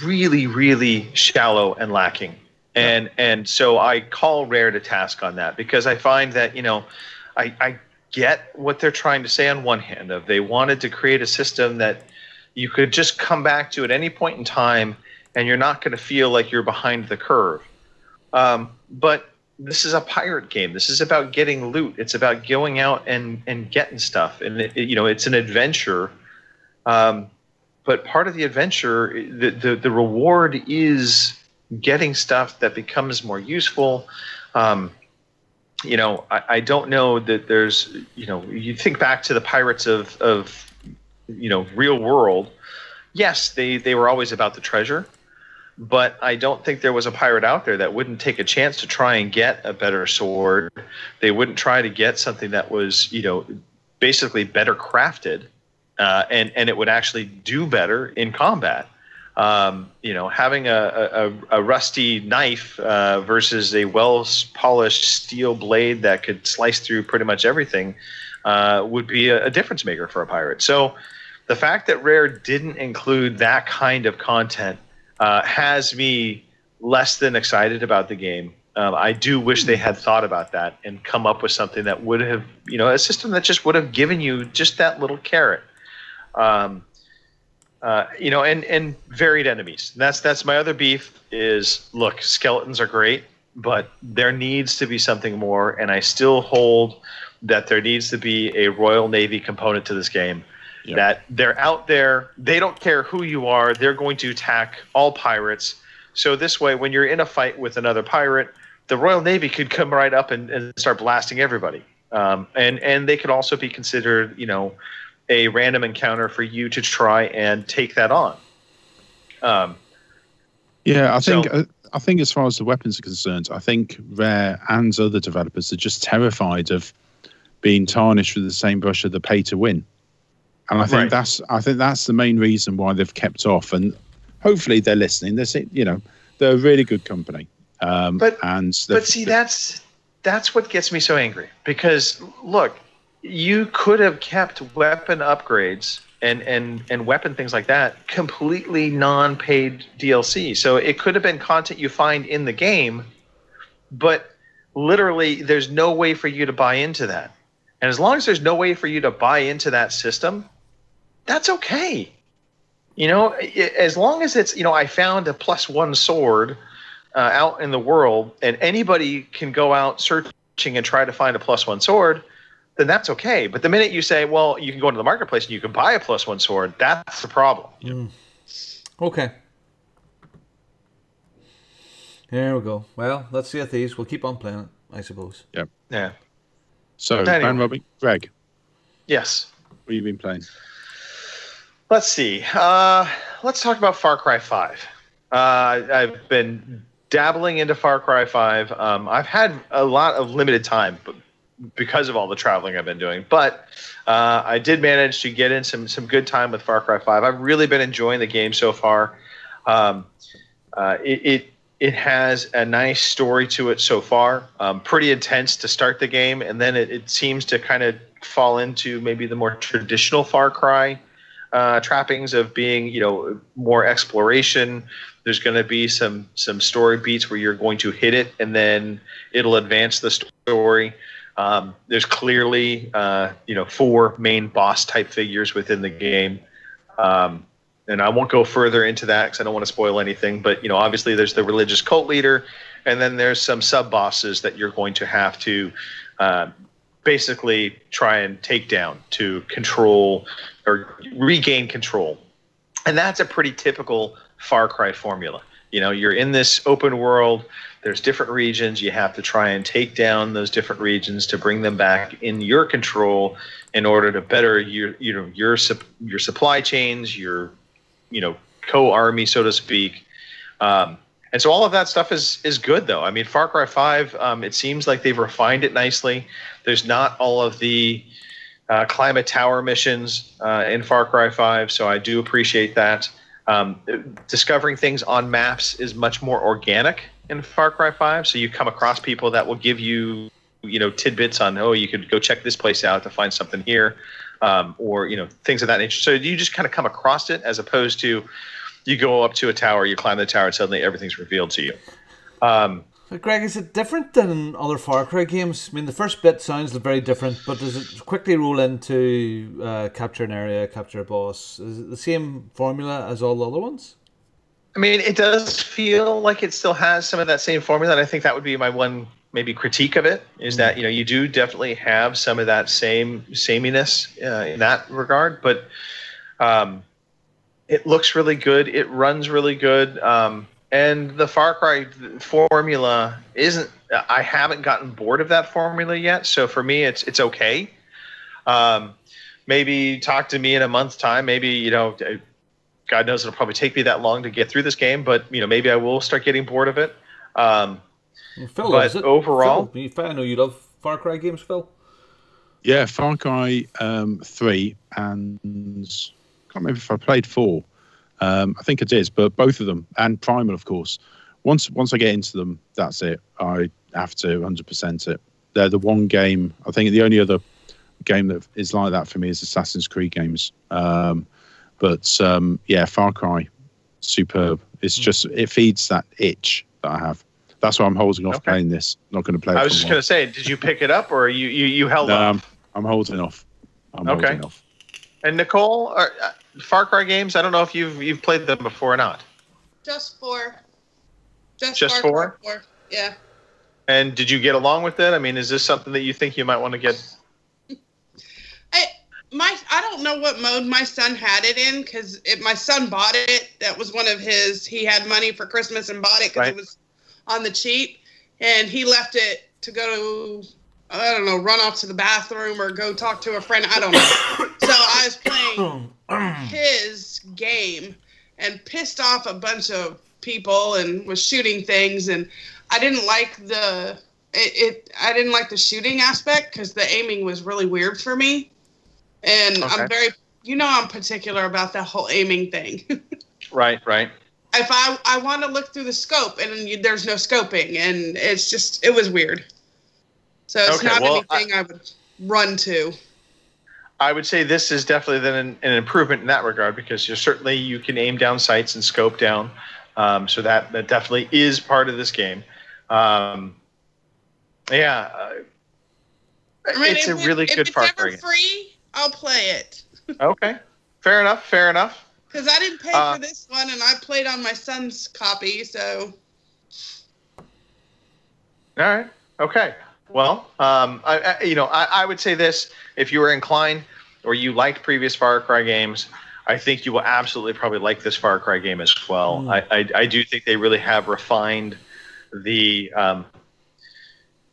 really, really shallow and lacking. And so I call Rare to task on that, because I find that, I get what they're trying to say on one hand. Of they wanted to create a system that you could just come back to at any point in time and you're not going to feel like you're behind the curve. But this is a pirate game. This is about getting loot. It's about going out and getting stuff. And, it's an adventure. But part of the adventure, the reward is getting stuff that becomes more useful. I don't know that there's, you think back to the pirates of real world. Yes, they were always about the treasure. But I don't think there was a pirate out there that wouldn't take a chance to try and get a better sword. They wouldn't try to get something that was, basically better crafted, and it would actually do better in combat. Having a rusty knife versus a well-polished steel blade that could slice through pretty much everything would be a difference maker for a pirate. So the fact that Rare didn't include that kind of content has me less than excited about the game. I do wish they had thought about that and come up with something that would have, a system that just would have given you just that little carrot. And varied enemies. That's my other beef is, look, skeletons are great, but there needs to be something more, and I still hold that there needs to be a Royal Navy component to this game. Yep. That they're out there, they don't care who you are, they're going to attack all pirates. So this way, when you're in a fight with another pirate, the Royal Navy could come right up and start blasting everybody. And they could also be considered, a random encounter for you to try and take that on. I think as far as the weapons are concerned, I think Rare and other developers are just terrified of being tarnished with the same brush of the pay to win. And I think that's the main reason why they've kept off. And hopefully they're listening. They're a really good company. But see, that's what gets me so angry, because look, you could have kept weapon upgrades and weapon things like that completely non-paid DLC. So it could have been content you find in the game, but literally there's no way for you to buy into that. And as long as there's no way for you to buy into that system, that's okay. As long as it's, I found a +1 sword out in the world, and anybody can go out searching and try to find a +1 sword, then that's okay. But the minute you say, well, you can go into the marketplace and you can buy a +1 sword, that's the problem. Okay. There we go. Well, let's see these. We'll keep on playing it, I suppose. Yep. Yeah. So, anyway. Robbie, Greg. Yes. What have you been playing? Let's see. Let's talk about Far Cry 5. I've been dabbling into Far Cry 5. I've had a lot of limited time because of all the traveling I've been doing. But I did manage to get in some good time with Far Cry 5. I've really been enjoying the game so far. It has a nice story to it so far. Pretty intense to start the game, and then it seems to kind of fall into maybe the more traditional Far Cry trappings of being, more exploration. There's going to be some story beats where you're going to hit it, and then it'll advance the story. There's clearly, 4 main boss type figures within the game. And I won't go further into that because I don't want to spoil anything. But, obviously there's the religious cult leader, and then there's some sub-bosses that you're going to have to basically try and take down to control or regain control. And that's a pretty typical Far Cry formula. You know, you're in this open world. There's different regions. You have to try and take down those different regions to bring them back in your control in order to better your supply chains, your co-army, so to speak. And so all of that stuff is good, though. I mean, Far Cry 5, it seems like they've refined it nicely. There's not all of the climate tower missions in Far Cry 5, so I do appreciate that. Discovering things on maps is much more organic in Far Cry 5, so you come across people that will give you, tidbits on, you could go check this place out to find something here, or, things of that nature. So you just kind of come across it as opposed to you go up to a tower, you climb the tower, and suddenly everything's revealed to you. But Greg, is it different than other Far Cry games? I mean, the first bit sounds very different, but does it quickly roll into capture an area, capture a boss? Is it the same formula as all the other ones? I mean, it does feel like it still has some of that same formula, and I think that would be my one maybe critique of it, is that, you do definitely have some of that sameness in that regard, but it looks really good. It runs really good. And the Far Cry formula isn't. I haven't gotten bored of that formula yet. So for me, it's okay. Maybe talk to me in a month's time. Maybe God knows it'll probably take me that long to get through this game. But maybe I will start getting bored of it. Phil, but overall, Phil, I know you love Far Cry games, Phil. Yeah, Far Cry 3 and I can't remember if I played 4. I think it is, but both of them, and Primal, of course. Once I get into them, that's it. I have to 100% it. They're the one game. I think the only other game that is like that for me is Assassin's Creed games. But Far Cry, superb. It's just, it feeds that itch that I have. That's why I'm holding off playing this. Not going to play it. I was just going to say, did you pick it up or you held off? I'm holding off. Holding off. And Nicole, Far Cry games, I don't know if you've played them before or not. Just 4. Just Far 4? Cry 4. Yeah. And did you get along with it? I mean, is this something that you think you might want to get? I don't know what mode my son had it in, because my son bought it. That was one of his. He had money for Christmas and bought it because it was on the cheap, and he left it to go, I don't know, run off to the bathroom or go talk to a friend. I don't know. So I was playing his game and pissed off a bunch of people and was shooting things, and I didn't like the shooting aspect because the aiming was really weird for me. And I'm very, I'm particular about that whole aiming thing. Right. If I want to look through the scope and there's no scoping, and it was weird. So it's not anything I would run to. I would say this is definitely then an improvement in that regard, because you can aim down sights and scope down. So that definitely is part of this game. It's a really good Far Cry game. If it's ever free, I'll play it. Okay. Fair enough. Because I didn't pay for this one, and I played on my son's copy, so. All right. Okay. Well, I would say this: if you were inclined or you liked previous Far Cry games, I think you will absolutely probably like this Far Cry game as well. I do think they really have refined the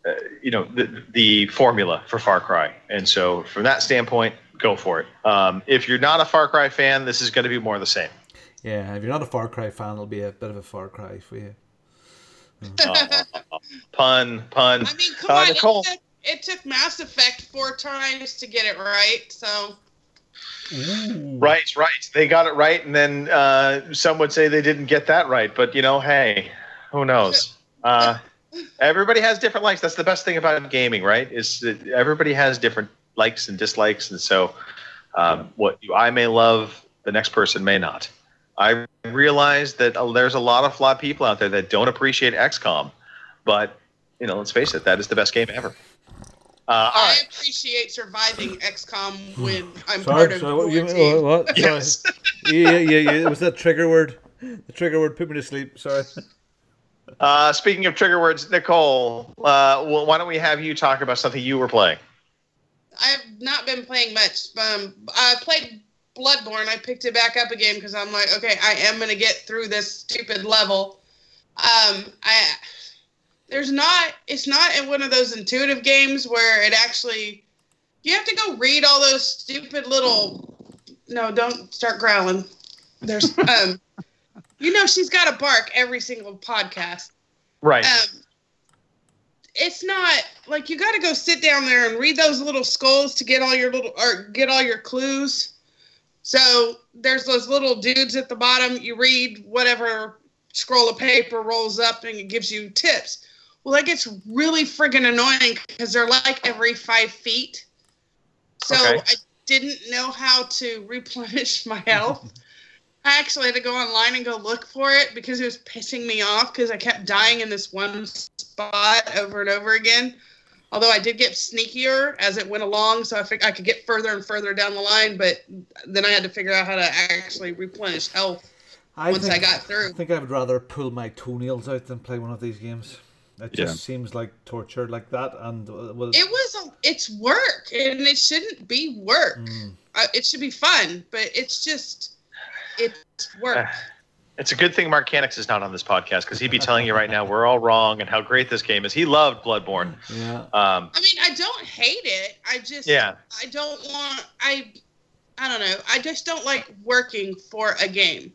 the formula for Far Cry, and so from that standpoint, go for it. If you're not a Far Cry fan, this is going to be more of the same. Yeah, if you're not a Far Cry fan, it'll be a bit of a Far Cry for you. Pun. I mean, come on, Nicole. It took Mass Effect 4 times to get it right, so. Ooh. Right. They got it right, and then some would say they didn't get that right. But hey, who knows? Everybody has different likes. That's the best thing about gaming, right? Is that everybody has different likes and dislikes, and so what I may love, the next person may not. I realize that there's a lot of flawed people out there that don't appreciate XCOM, but let's face it, that is the best game ever. I appreciate surviving XCOM when I'm part of what? Yes. Yeah. Was that trigger word? The trigger word put me to sleep. Sorry. Speaking of trigger words, Nicole, why don't we have you talk about something you were playing? I've not been playing much. I played Bloodborne. I picked it back up again because I'm like, okay, I am gonna get through this stupid level. It's not one of those intuitive games where it actually, you have to go read all those stupid little. No, don't start growling. There's she's got to bark every single podcast. Right. It's not like you got to go sit down there and read those little skulls to get all your clues. So there's those little dudes at the bottom. You read whatever scroll of paper rolls up and it gives you tips. Well, that gets really friggin' annoying because they're like every 5 feet. So I didn't know how to replenish my health. I actually had to go online and go look for it because it was pissing me off because I kept dying in this one spot over and over again. Although I did get sneakier as it went along, so I could get further and further down the line, but then I had to figure out how to actually replenish health once I got through. I think I would rather pull my toenails out than play one of these games. It just seems like torture like that. And it's work, and it shouldn't be work. It should be fun, but it's work. It's a good thing Mark Canix is not on this podcast because he'd be telling you right now we're all wrong and how great this game is. He loved Bloodborne. Yeah. I mean, I don't hate it. I don't want. I don't know. I just don't like working for a game.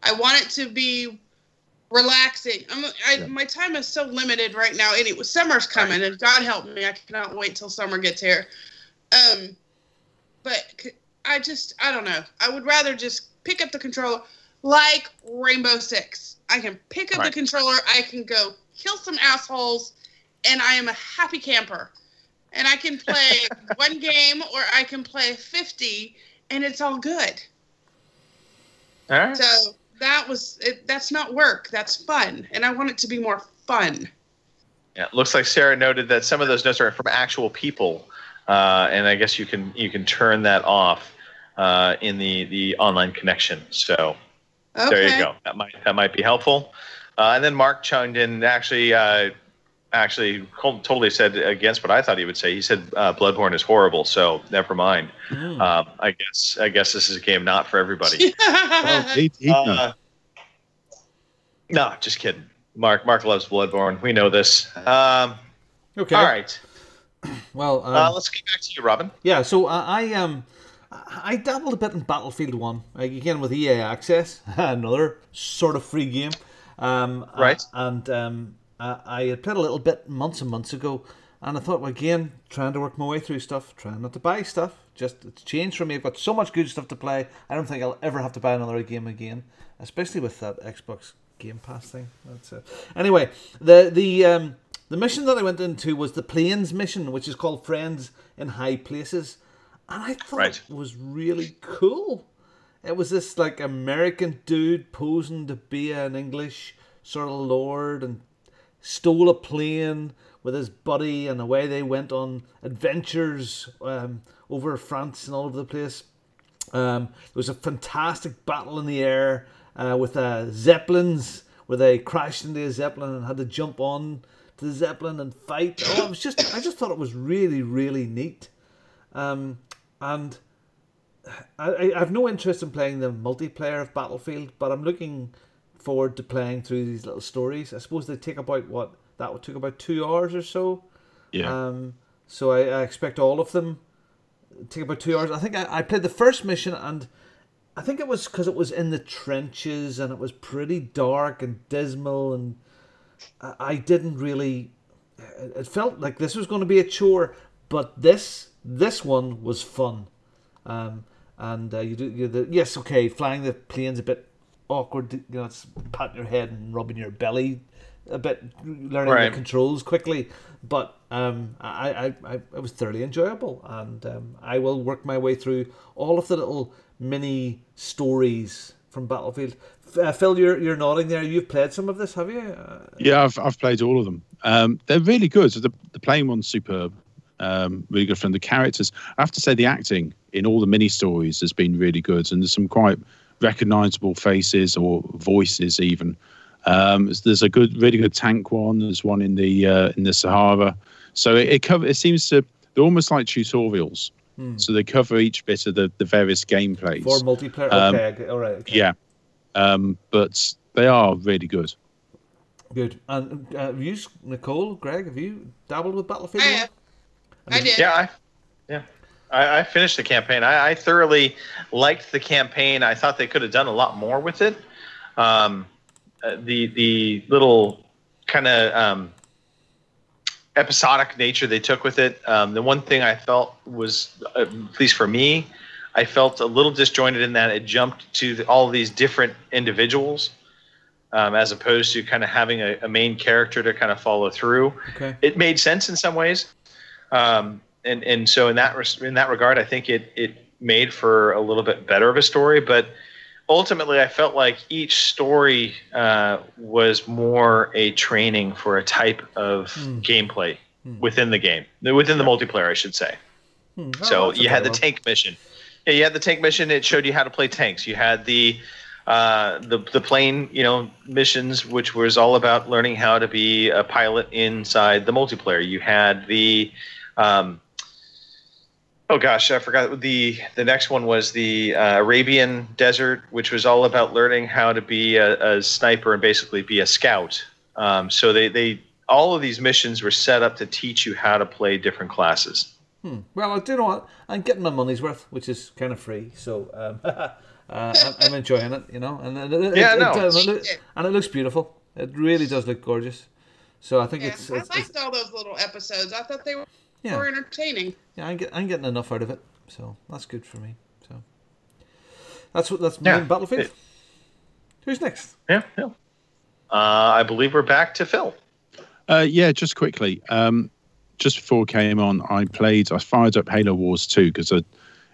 I want it to be relaxing. My time is so limited right now. And summer's coming, and God help me, I cannot wait till summer gets here. But I don't know. I would rather just pick up the controller like Rainbow Six. I can pick up the controller. I can go kill some assholes, and I am a happy camper. And I can play one game, or I can play 50, and it's all good. All right. So that's not work. That's fun, and I want it to be more fun. Yeah, it looks like Sarah noted that some of those notes are from actual people, and I guess you can turn that off in the online connection. So there you go. That might be helpful. And then Mark chimed in. Actually, totally said against what I thought he would say. He said Bloodborne is horrible, so never mind. I guess this is a game not for everybody. No, just kidding. Mark loves Bloodborne. We know this. Okay. All right. Well, let's get back to you, Robin. Yeah. So I dabbled a bit in Battlefield 1 again with EA Access, another sort of free game. Right. I had played a little bit months and months ago, and I thought, well, again, trying to work my way through stuff, trying not to buy stuff. Just it's changed for me. I've got so much good stuff to play. I don't think I'll ever have to buy another game again, especially with that Xbox Game Pass thing. That's it. Anyway, the mission that I went into was the Plains mission, which is called Friends in High Places, and I thought it was really cool. It was this like American dude posing to be an English sort of lord and stole a plane with his buddy, and away they went on adventures over France and all over the place. There was a fantastic battle in the air with Zeppelins, where they crashed into a Zeppelin and had to jump on to the Zeppelin and fight. I just thought it was really, really neat. And I have no interest in playing the multiplayer of Battlefield, but I'm looking forward to playing through these little stories. I suppose they take about took about 2 hours or so. Yeah. So I expect all of them take about 2 hours. I think I played the first mission, and I think it was because it was in the trenches and it was pretty dark and dismal, and I didn't really. It felt like this was going to be a chore, but this one was fun. Yes, okay, flying the plane's a bit awkward. It's patting your head and rubbing your belly a bit, learning the controls quickly. But it was thoroughly enjoyable, and I will work my way through all of the little mini stories from Battlefield. Phil, you're nodding there. You've played some of this, have you? Yeah, I've played all of them. They're really good. So the playing one's superb. Really good from the characters. I have to say the acting in all the mini stories has been really good, and there's some quite recognizable faces or voices even. There's a really good tank one. There's one in the Sahara. So it seems to they're almost like tutorials. So they cover each bit of the various gameplays. For multiplayer? Okay, all right. Okay. Yeah. But they are really good. Good. And have you, Nicole, Greg, have you dabbled with Battlefield? I did. Yeah, I finished the campaign. I thoroughly liked the campaign. I thought they could have done a lot more with it. The little kind of episodic nature they took with it. The one thing I felt was, at least for me, I felt a little disjointed in that it jumped to all these different individuals, as opposed to kind of having a main character to kind of follow through. Okay. It made sense in some ways, and so in that regard, I think it made for a little bit better of a story. But ultimately, I felt like each story was more a training for a type of gameplay within the game, within the multiplayer, I should say. So you had the tank mission. Yeah, you had the tank mission. It showed you how to play tanks. You had the plane, missions, which was all about learning how to be a pilot inside the multiplayer. You had the oh gosh, I forgot. The next one was the Arabian Desert, which was all about learning how to be a sniper and basically be a scout. So they all of these missions were set up to teach you how to play different classes. Well, I do know what, I'm getting my money's worth, which is kind of free. So I'm enjoying it, and and it looks beautiful. It really does look gorgeous. So I think it's. I liked all those little episodes. I thought they were entertaining. Yeah, I'm getting enough out of it, so that's good for me. So that's me in Battlefield. Who's next? Yeah. I believe we're back to Phil. Yeah, just quickly. Just before I came on, I fired up Halo Wars 2 because it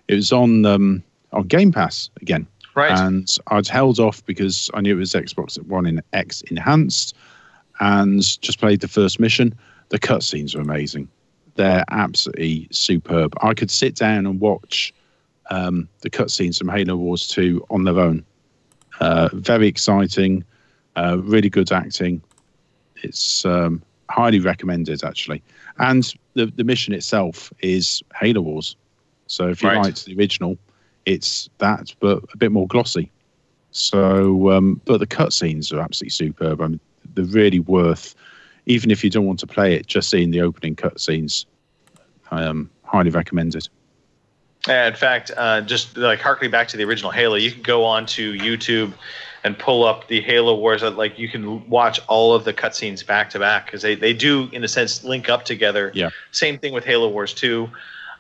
was on Game Pass again. Right. And I'd held off because I knew it was Xbox One X enhanced, and just played the first mission. The cutscenes are amazing. They're absolutely superb. I could sit down and watch the cutscenes from Halo Wars 2 on their own. Very exciting, really good acting. It's highly recommended, actually. And the mission itself is Halo Wars. So if you liked the original, it's that, but a bit more glossy. So, but the cutscenes are absolutely superb. I mean, they're really worth, even if you don't want to play it, just seeing the opening cutscenes. Highly recommended. In fact, just like harkening back to the original Halo, you can go on to YouTube and pull up the Halo Wars. Like you can watch all of the cutscenes back to back because they do, in a sense, link up together. Yeah. Same thing with Halo Wars 2.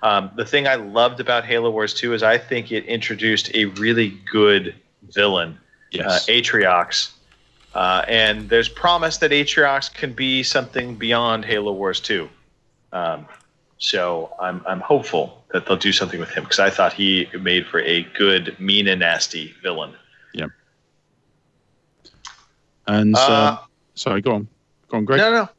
The thing I loved about Halo Wars 2 is I think it introduced a really good villain, Atriox. And there's promise that Atriox can be something beyond Halo Wars 2. So I'm hopeful that they'll do something with him because I thought he made for a good, mean and nasty villain. Yeah. And sorry, go on, Greg. No.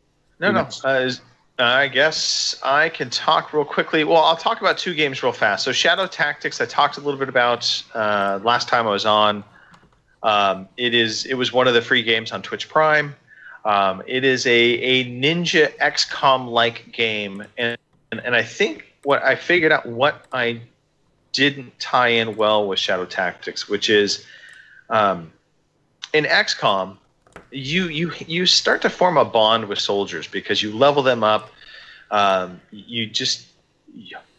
I guess I can talk real quickly. Well, I'll talk about two games real fast. So Shadow Tactics, I talked a little bit about last time I was on. It was one of the free games on Twitch Prime. It is a Ninja XCOM-like game, and I think what I figured out what I didn't tie in well with Shadow Tactics, which is in XCOM, you start to form a bond with soldiers because you level them up.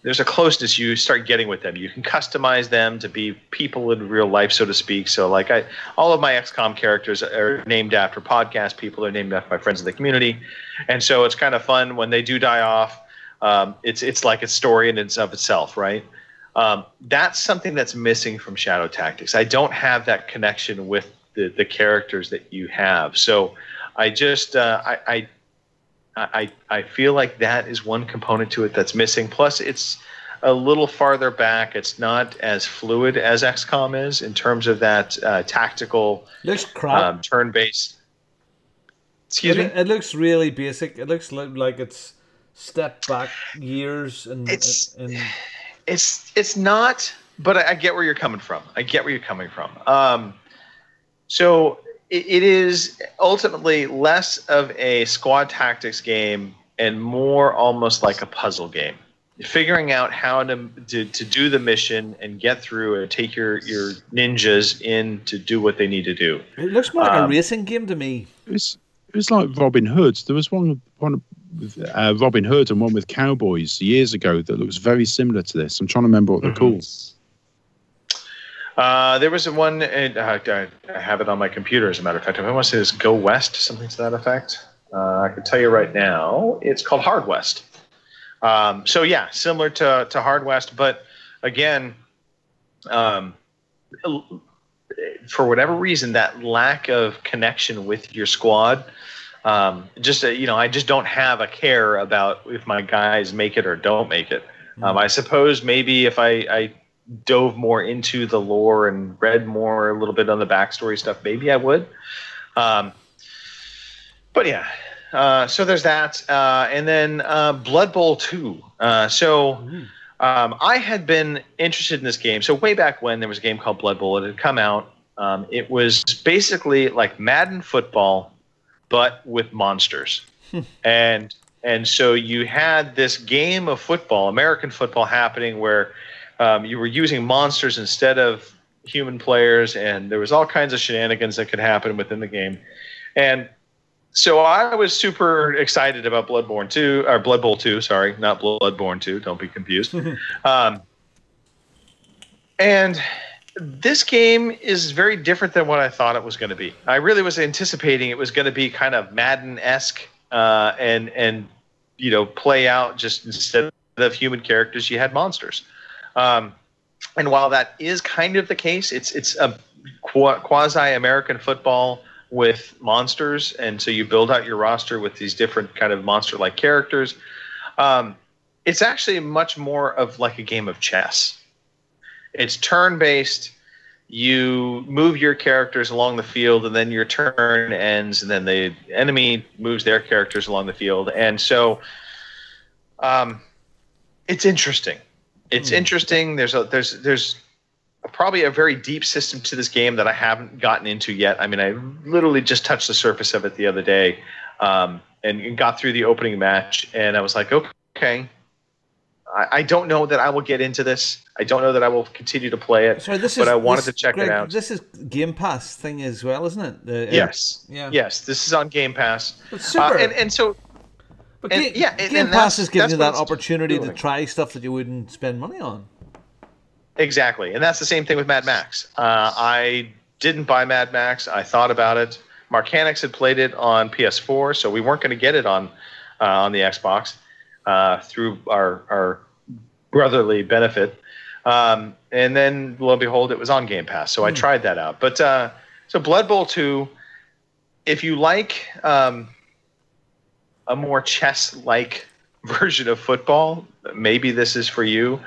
There's a closeness you start getting with them. You can customize them to be people in real life, so to speak. So all of my XCOM characters are named after podcast people. They're named after my friends in the community. And so it's kind of fun when they do die off. It's like a story in and of itself, right? That's something that's missing from Shadow Tactics. I don't have that connection with the characters that you have. So I just I feel like that is one component to it that's missing. Plus, it's a little farther back. It's not as fluid as XCOM is in terms of that tactical turn-based. Excuse me? It looks really basic. It looks like it's stepped back years. It's not, but I get where you're coming from. So it is ultimately less of a squad tactics game and more almost like a puzzle game. figuring out how to do the mission and get through and take your ninjas in to do what they need to do. It looks more like a racing game to me. It was like Robin Hood. There was one with Robin Hood and one with cowboys years ago that looks very similar to this. I'm trying to remember what they're called. There was one, and I have it on my computer, as a matter of fact. I want to say this Go West, something to that effect. I can tell you right now, it's called Hard West. So yeah, similar to Hard West, but again, for whatever reason, that lack of connection with your squad, I just don't have a care about if my guys make it or don't make it. I suppose maybe if I dove more into the lore and read more a little bit on the backstory stuff, maybe I would. But yeah. So there's that, and then Blood Bowl 2. I had been interested in this game. So way back when there was a game called Blood Bowl, it had come out. It was basically like Madden football, but with monsters. and so you had this game of football, American football, happening where you were using monsters instead of human players, and there was all kinds of shenanigans that could happen within the game. And so I was super excited about Blood Bowl 2, sorry, not Bloodborne 2, don't be confused. And this game is very different than what I thought it was going to be. I really was anticipating it was going to be kind of Madden-esque and play out just instead of human characters, you had monsters. And while that is kind of the case, it's a quasi-American football with monsters, and so you build out your roster with these different kind of monster-like characters. It's actually much more of like a game of chess. It's turn-based. You move your characters along the field, and then your turn ends, and then the enemy moves their characters along the field. And so it's interesting. It's interesting. There's probably a very deep system to this game that I haven't gotten into yet. I mean, I literally just touched the surface of it the other day and got through the opening match, and I was like, okay, I don't know that I will get into this. I don't know that I will continue to play it, but I wanted to check it out. This is Game Pass thing as well, isn't it? Yes. Yes, this is on Game Pass. But super. Game Pass is giving you that opportunity to try stuff that you wouldn't spend money on. Exactly, and that's the same thing with Mad Max. I didn't buy Mad Max. I thought about it. Marcanix had played it on PS4, so we weren't going to get it on the Xbox through our brotherly benefit. And then, lo and behold, it was on Game Pass, so I tried that out. But so Blood Bowl 2, if you like a more chess-like version of football, maybe this is for you.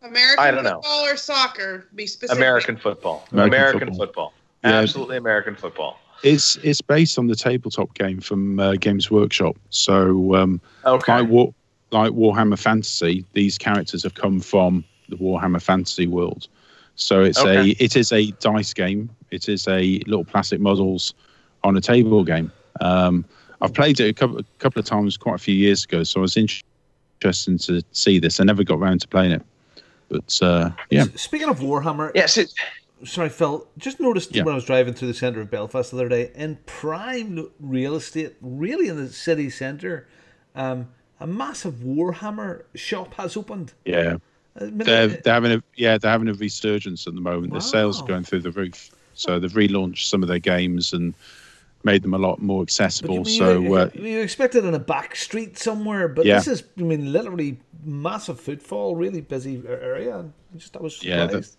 American football or soccer? Be specific. American football. American football. Yeah. Absolutely American football. It's based on the tabletop game from Games Workshop. So like Warhammer Fantasy, these characters have come from the Warhammer Fantasy world. So it is a dice game. It is a little plastic models on a table game. I've played it a couple of times quite a few years ago, so I was interested to see this. I never got around to playing it. But, yeah. Speaking of Warhammer... Yes, sorry, Phil. Just noticed when I was driving through the centre of Belfast the other day, in prime real estate, really in the city centre, a massive Warhammer shop has opened. Yeah. They're having a resurgence at the moment. Wow. The sales are going through the roof. So they've relaunched some of their games and made them a lot more accessible. You expect it in a back street somewhere, but this is, literally massive footfall, really busy area. And I was surprised.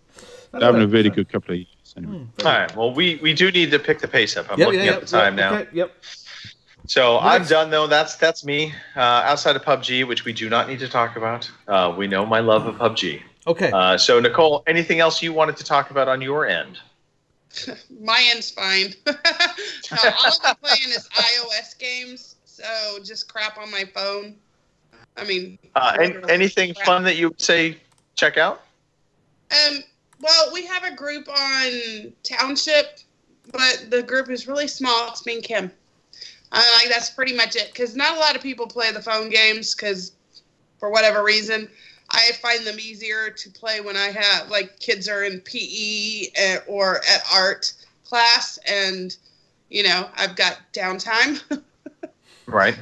They're having a really good couple of years. Anyway. All right. Well, we do need to pick the pace up. I'm looking at the time now. Okay, yep. So I'm done though. That's me. Outside of PUBG, which we do not need to talk about. We know my love of PUBG. Okay. So Nicole, anything else you wanted to talk about on your end? My end's fine. All I'm playing is iOS games, so just crap on my phone. I mean, anything fun that you would say check out? Well, we have a group on Township, but the group is really small. It's me and Kim. That's pretty much it, because not a lot of people play the phone games, because for whatever reason. I find them easier to play when I have, like, kids are in PE or at art class, and, you know, I've got downtime. Right.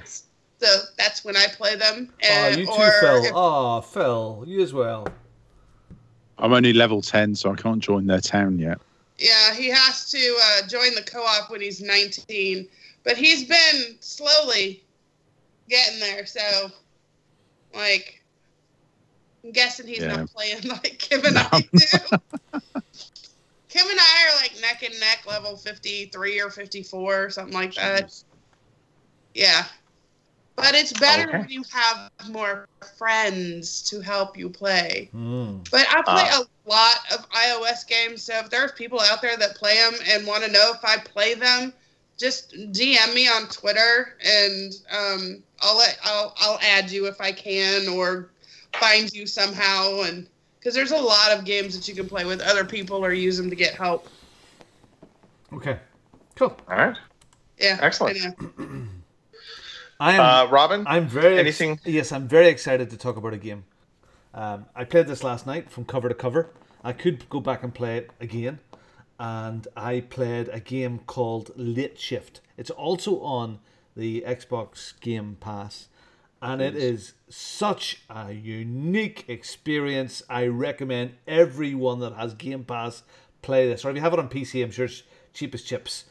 So that's when I play them. You too, Phil. Phil, you as well. I'm only level 10, so I can't join their town yet. Yeah, he has to join the co-op when he's 19. But he's been slowly getting there, so, like... I'm guessing he's not playing like Kim and I do. Kim and I are like neck and neck, level 53 or 54 or something like that. Yeah. But it's better when you have more friends to help you play. But I play a lot of iOS games, so if there's people out there that play them and want to know if I play them, just DM me on Twitter, and I'll add you if I can, or find you somehow, and because there's a lot of games that you can play with other people or use them to get help. Okay, cool. All right. Yeah, excellent. I am Robin. I'm very anything. Yes, I'm very excited to talk about a game. I played this last night from cover to cover. I could go back and play it again, and I played a game called Late Shift. It's also on the Xbox Game Pass. And it is such a unique experience. I recommend everyone that has Game Pass play this. Or if you have it on PC, I'm sure it's cheap as chips.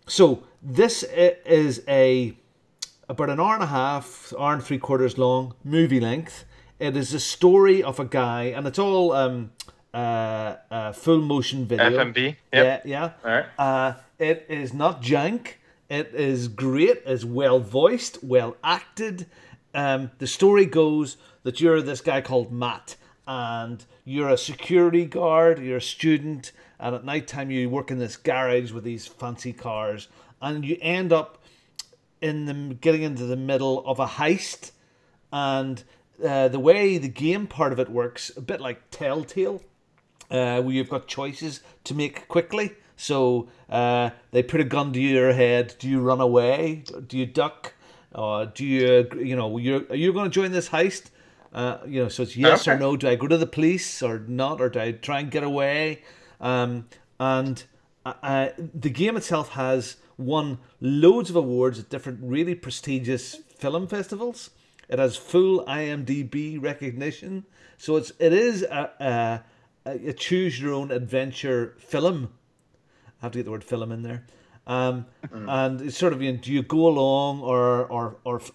So this is about an hour and a half, hour and 3/4 long, movie length. It is a story of a guy, and it's all full motion video. FMV? Yep. Yeah. All right. It is not jank. It is great. It's well voiced, well acted. The story goes that you're this guy called Matt, and you're a security guard, you're a student, and at night time you work in this garage with these fancy cars, and you end up getting into the middle of a heist, and the way the game part of it works, a bit like Telltale, where you've got choices to make quickly. So they put a gun to your head. Do you run away? Do you duck? Do you, are you going to join this heist? So it's yes or no. Do I go to the police or not? Or do I try and get away? And the game itself has won loads of awards at different really prestigious film festivals. It has full IMDb recognition. So it is a choose your own adventure film. I have to get the word film in there. And it's sort of, do you go along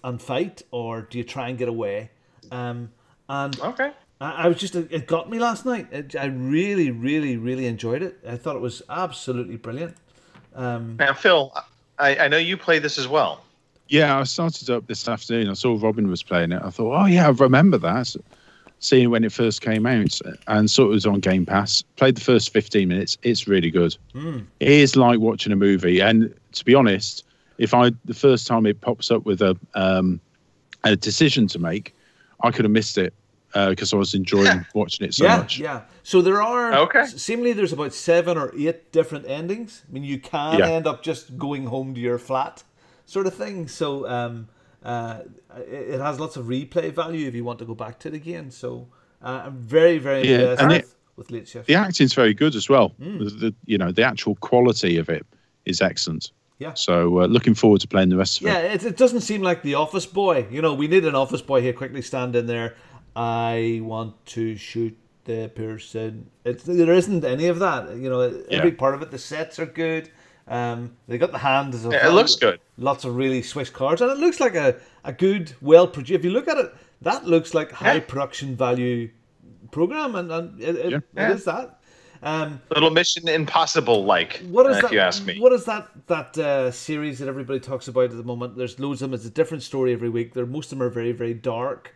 and fight, or do you try and get away? I was it got me last night. I really, really, really enjoyed it. I thought it was absolutely brilliant. Now, Phil, I know you play this as well. Yeah, I started up this afternoon. I saw Robin was playing it. I thought, oh yeah, I remember that. Seeing when it first came out, and saw it was on Game Pass. Played the first 15 minutes. It's really good. It is like watching a movie. And to be honest, the first time it pops up with a decision to make, I could have missed it because I was enjoying watching it so much. Yeah. So there are seemingly there's about 7 or 8 different endings. I mean, you can end up just going home to your flat, sort of thing. So it has lots of replay value if you want to go back to it again. So I'm very, very impressed with Late Shift. The acting's very good as well. The actual quality of it is excellent. Yeah. So looking forward to playing the rest of it. Yeah, it doesn't seem like The Office Boy. We need an Office Boy here. Quickly stand in there. I want to shoot the person. There isn't any of that. Every part of it. The sets are good. They got the hand as it looks good. Lots of really Swiss cards, and it looks like a good, well produced. If you look at it, that looks like high production value program, and it is that. Little Mission Impossible, if you ask me. What is that series that everybody talks about at the moment? There's loads of them. It's a different story every week. Most of them are very, very dark.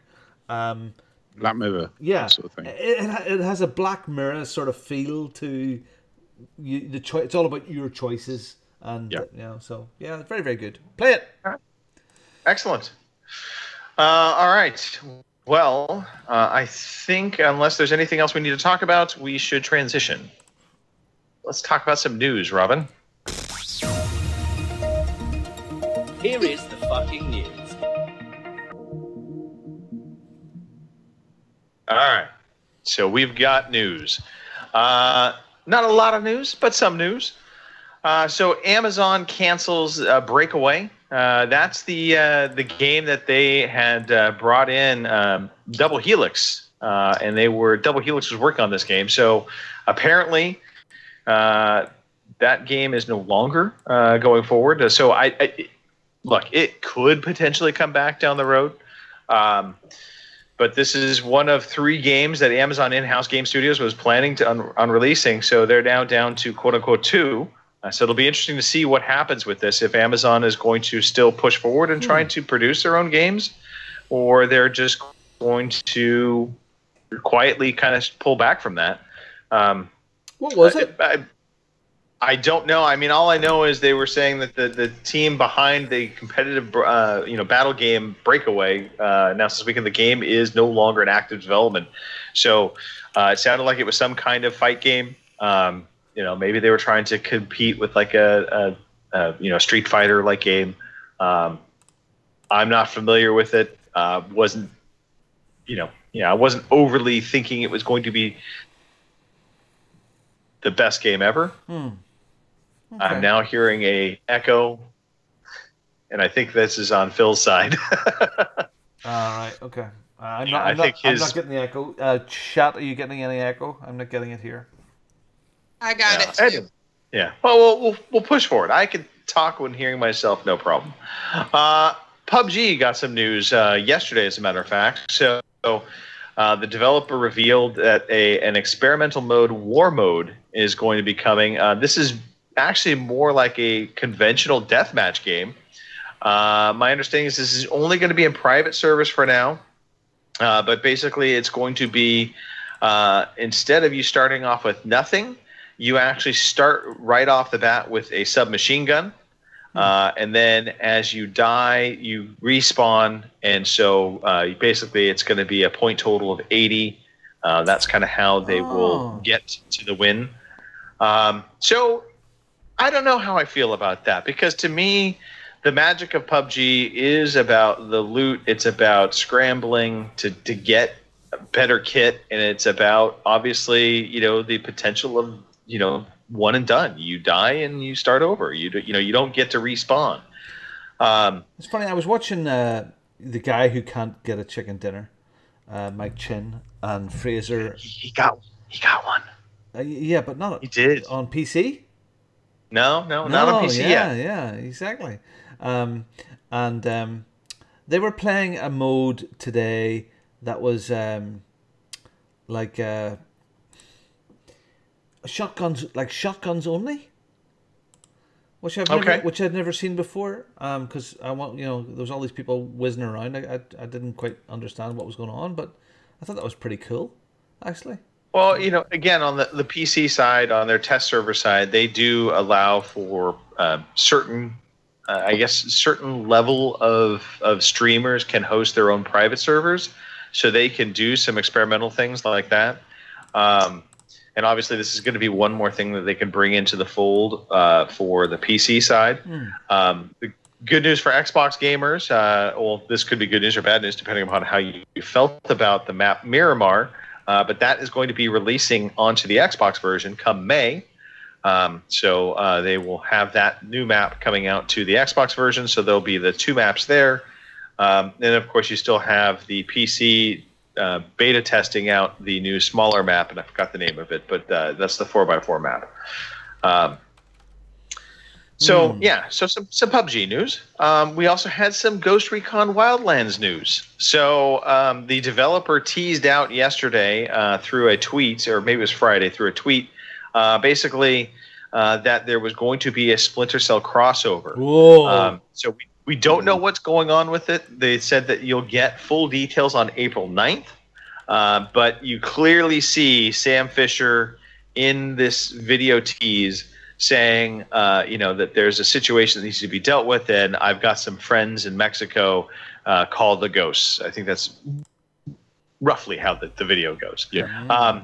Black Mirror. Yeah, that sort of thing. It has a Black Mirror sort of feel to you. It's all about your choices, and it's very, very good. Play it. Excellent. All right. Well, I think unless there's anything else we need to talk about, we should transition. Let's talk about some news, Robin. Here is the fucking news. All right. So we've got news. Not a lot of news, but some news. So Amazon cancels Breakaway. That's the game that they had brought in Double Helix, and Double Helix was working on this game. So apparently, that game is no longer going forward. So look, it could potentially come back down the road. But this is one of 3 games that Amazon in-house game studios was planning to on releasing. So they're now down to quote unquote 2. So it'll be interesting to see what happens with this, if Amazon is going to still push forward and try to produce their own games, or they're just going to quietly kind of pull back from that. What was it? I don't know. I mean, all I know is they were saying that the team behind the competitive battle game Breakaway announced this weekend the game is no longer in active development. So it sounded like it was some kind of fight game. Maybe they were trying to compete with like a Street Fighter like game. I'm not familiar with it. I wasn't overly thinking it was going to be the best game ever. Okay. I'm now hearing a echo, and I think this is on Phil's side. All right. Okay. I'm not getting the echo. Chat, are you getting any echo? I'm not getting it here. I got it too. Yeah. Well, we'll push forward. I can talk when hearing myself, no problem. PUBG got some news yesterday, as a matter of fact. So the developer revealed that an experimental mode, War Mode, is going to be coming. This is actually more like a conventional deathmatch game. My understanding is this is only going to be in private servers for now. But basically, it's going to be instead of you starting off with nothing, you actually start right off the bat with a submachine gun. And then as you die, you respawn. And so basically it's going to be a point total of 80. That's kind of how they will get to the win. So I don't know how I feel about that, because to me, the magic of PUBG is about the loot. It's about scrambling to get a better kit. And it's about, obviously, the potential of, one and done. You die and you start over. You don't get to respawn. It's funny. I was watching the guy who can't get a chicken dinner, Mike Chin, and Fraser. He got one. Yeah, but not. He did on PC. No, not on PC yet. Yeah, exactly. And they were playing a mode today that was like. Shotguns only, which I'd never seen before. Because I want there was all these people whizzing around. I didn't quite understand what was going on, but I thought that was pretty cool, actually. Well, again, on the PC side, on their test server side, they do allow for certain level of streamers can host their own private servers, so they can do some experimental things like that. And obviously, this is going to be one more thing that they can bring into the fold for the PC side. The good news for Xbox gamers, this could be good news or bad news, depending upon how you felt about the map Miramar. But that is going to be releasing onto the Xbox version come May. So they will have that new map coming out to the Xbox version. So there'll be the 2 maps there. And, of course, you still have the PC beta testing out the new smaller map, and I forgot the name of it, but that's the 4x4 map. So some PUBG news. We also had some Ghost Recon Wildlands news. So the developer teased out yesterday through a tweet, or maybe it was Friday, through a tweet, basically that there was going to be a Splinter Cell crossover. So we don't know what's going on with it. They said that you'll get full details on April 9th. But you clearly see Sam Fisher in this video tease saying, that there's a situation that needs to be dealt with, and I've got some friends in Mexico called the Ghosts. I think that's roughly how the video goes. Yeah.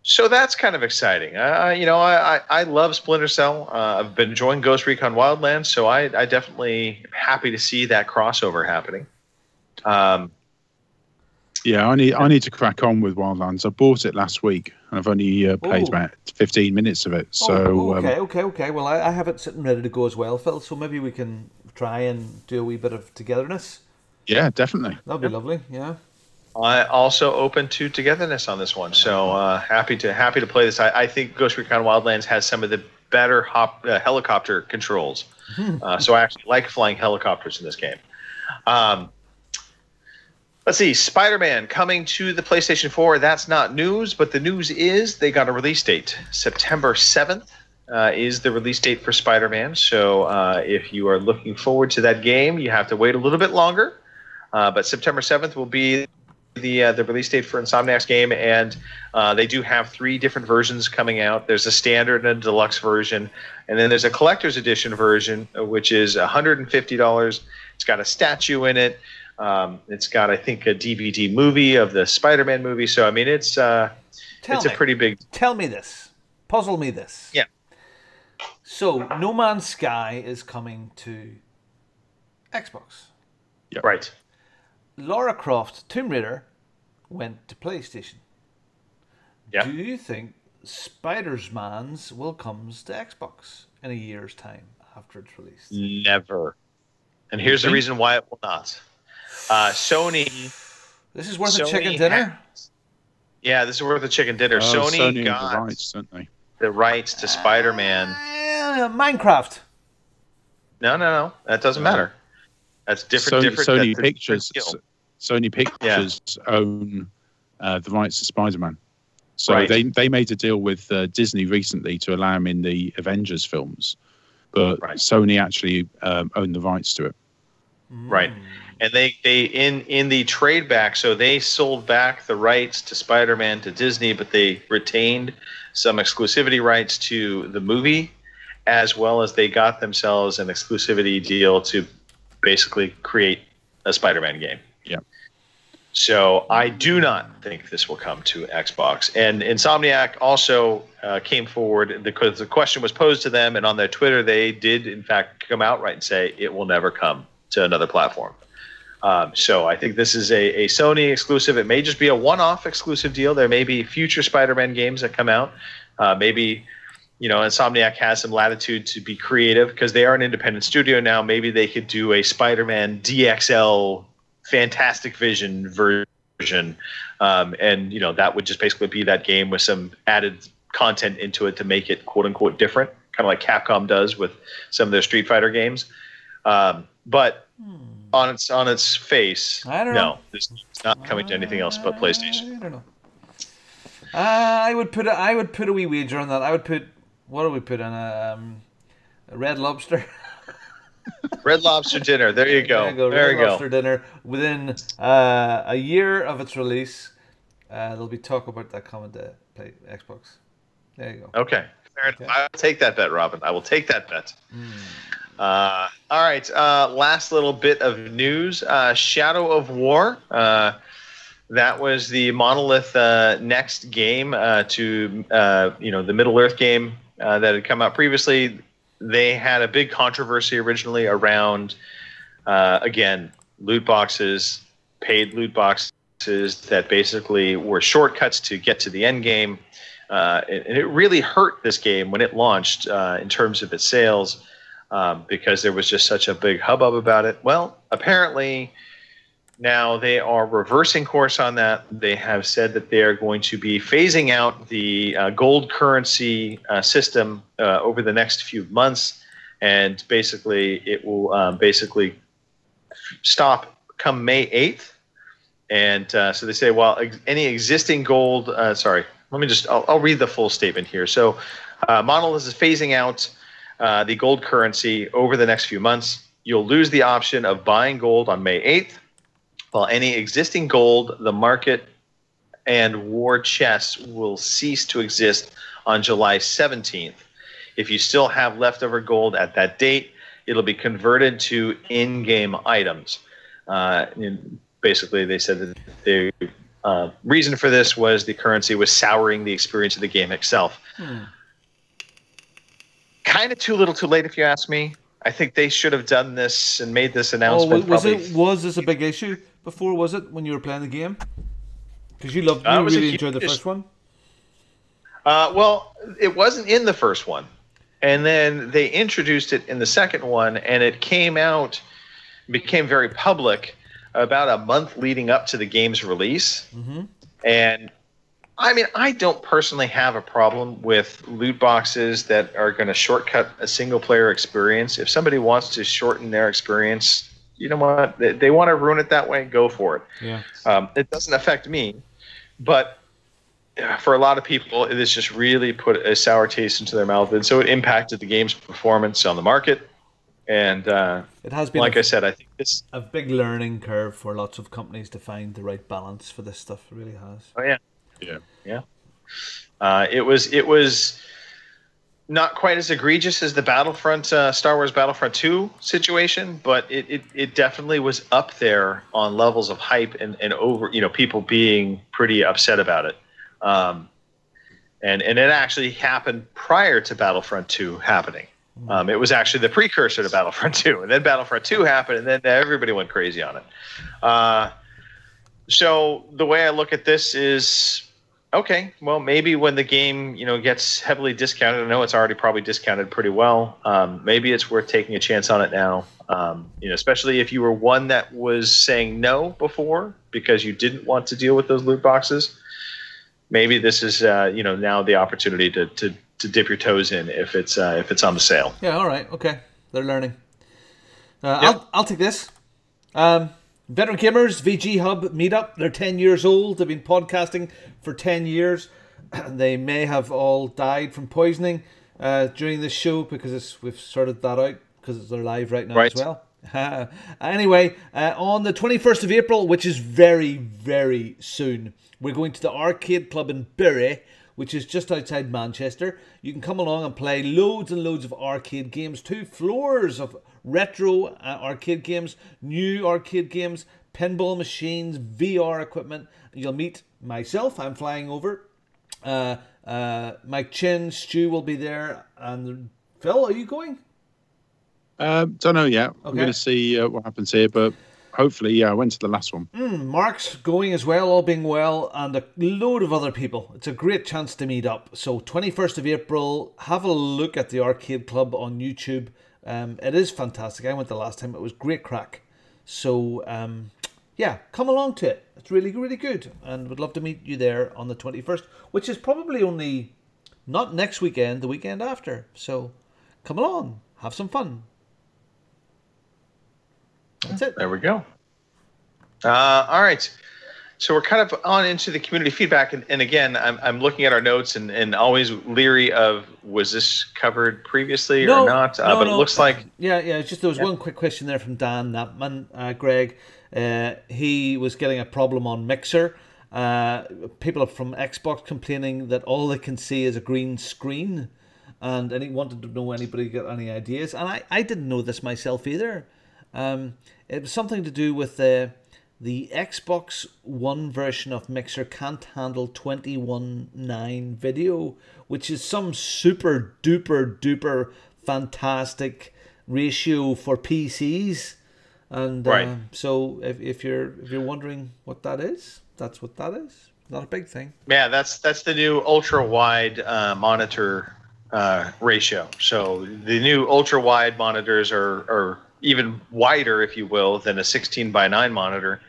So that's kind of exciting. I love Splinter Cell. I've been enjoying Ghost Recon Wildlands, so I definitely am happy to see that crossover happening. Yeah, I need to crack on with Wildlands. I bought it last week, and I've only played about 15 minutes of it. So okay. Well, I have it sitting ready to go as well, Phil. So maybe we can try and do a wee bit of togetherness. Yeah, definitely. That'd be lovely. Yeah. I also open to togetherness on this one, so happy to play this. I think Ghost Recon Wildlands has some of the better helicopter controls, so I actually like flying helicopters in this game. Let's see, Spider-Man coming to the PlayStation 4. That's not news, but the news is they got a release date. September 7th is the release date for Spider-Man. So if you are looking forward to that game, you have to wait a little bit longer. But September 7th will be the release date for Insomniac's game, and they do have 3 different versions coming out. There's a standard and a deluxe version, and then there's a collector's edition version, which is $150. It's got a statue in it. It's got, I think, a DVD movie of the Spider-Man movie. So, I mean, it's a pretty big... Tell me this. Puzzle me this. Yeah. So, No Man's Sky is coming to Xbox. Yeah. Right. Lara Croft Tomb Raider went to PlayStation. Yeah. Do you think Spider-Man's will come to Xbox in a year's time after it's released? Never. And here's the reason why it will not. Sony. This is worth a chicken dinner. Yeah, this is worth a chicken dinner. Sony got the rights, don't they? The rights to Spider-Man. Minecraft. No. That doesn't matter. That's different. Sony Pictures. Sony Pictures own the rights to Spider-Man. So they made a deal with Disney recently to allow him in the Avengers films, but Sony actually owned the rights to it. Right. And they in the trade back, so they sold back the rights to Spider-Man to Disney, but they retained some exclusivity rights to the movie, as well as they got themselves an exclusivity deal to basically create a Spider-Man game. Yeah. So I do not think this will come to Xbox. And Insomniac also came forward because the question was posed to them, and on their Twitter they did in fact come outright and say it will never come to another platform. So I think this is a Sony exclusive. It may just be a one-off exclusive deal. There may be future Spider-Man games that come out. Maybe, Insomniac has some latitude to be creative because they are an independent studio now. Maybe they could do a Spider-Man DXL Fantastic Vision version. And that would just basically be that game with some added content into it to make it quote-unquote different, kind of like Capcom does with some of their Street Fighter games. But on its face, no, this is not coming to anything else but PlayStation. I don't know. I would put a wee wager on that. I would put, what do we put on a Red Lobster? Red Lobster dinner. There you go. Red Lobster dinner within a year of its release. There'll be talk about that coming to Xbox. There you go. Okay. Fair enough. I will take that bet, Robin. I will take that bet. All right. Last little bit of news. Shadow of War. That was the Monolith next game to the Middle-earth game that had come out previously. They had a big controversy originally around, again, loot boxes, paid loot boxes that basically were shortcuts to get to the end game. And it really hurt this game when it launched in terms of its sales. Because there was just such a big hubbub about it. Well, apparently now they are reversing course on that. They have said that they are going to be phasing out the gold currency system over the next few months, and basically it will basically stop come May 8th. And so they say, well, any existing gold I'll read the full statement here. So Monolith is phasing out the gold currency over the next few months. You'll lose the option of buying gold on May 8th, while any existing gold, the market, and war chests will cease to exist on July 17th. If you still have leftover gold at that date, it'll be converted to in-game items. And basically, they said that the reason for this was the currency was souring the experience of the game itself. Kind of too little too late, if you ask me. I think they should have done this and made this announcement. Was this a big issue before, was it, when you were playing the game? Because you really enjoyed the first one? Well, it wasn't in the first one. And then they introduced it in the second one, and it became very public about a month leading up to the game's release. Mm-hmm. And I mean, I don't personally have a problem with loot boxes that are going to shortcut a single player experience. If somebody wants to shorten their experience, you know what? They want to ruin it that way, go for it. Yeah. It doesn't affect me, but for a lot of people, it has just really put a sour taste into their mouth, and so it impacted the game's performance on the market. And it has been, like I said, I think it's a big learning curve for lots of companies to find the right balance for this stuff. It really has. Oh yeah. Yeah. It was not quite as egregious as the Battlefront, Star Wars Battlefront 2 situation, but it definitely was up there on levels of hype and over, people being pretty upset about it. And it actually happened prior to Battlefront 2 happening. It was actually the precursor to Battlefront 2, and then Battlefront 2 happened, and then everybody went crazy on it. So the way I look at this is, okay, well, maybe when the game, gets heavily discounted, I know it's already probably discounted pretty well. Maybe it's worth taking a chance on it now. Especially if you were one that was saying no before because you didn't want to deal with those loot boxes. Maybe this is, now the opportunity to dip your toes in if it's on the sale. Yeah. All right. Okay. They're learning. Yep. I'll take this. Veteran Gamers VG Hub meetup. They're 10 years old. They've been podcasting for 10 years. They may have all died from poisoning during this show because we've sorted that out because they're live right now as well. Anyway, on the 21st of April, which is very, very soon, we're going to the Arcade Club in Bury, which is just outside Manchester. You can come along and play loads and loads of arcade games. 2 floors of retro arcade games, new arcade games, pinball machines, VR equipment. You'll meet myself. I'm flying over. Mike Chin, Stu will be there. And Phil, are you going? Don't know yet. Okay. I'm going to see what happens here, but hopefully, I went to the last one. Mark's going as well, all being well, and a load of other people. It's a great chance to meet up. So 21st of April, have a look at the Arcade Club on YouTube. It is fantastic. I went the last time. It was great crack. So, come along to it. It's really, really good. And would love to meet you there on the 21st, which is probably only not next weekend, the weekend after. So come along. Have some fun. That's it. There we go. All right. So we're kind of on into the community feedback. And again, I'm looking at our notes and always leery of, was this covered previously or not? But it looks like... Yeah. It's just there was one quick question there from Dan Knapman, Greg. He was getting a problem on Mixer. People from Xbox complaining that all they can see is a green screen. And he wanted to know anybody got any ideas. And I didn't know this myself either. It was something to do with the Xbox One version of Mixer can't handle 21:9 video, which is some super duper fantastic ratio for PCs. And right. So if you're wondering what that is, that's what that is. Not a big thing. Yeah, that's the new ultra wide monitor ratio. So the new ultra wide monitors are even wider, if you will, than a 16:9 monitor.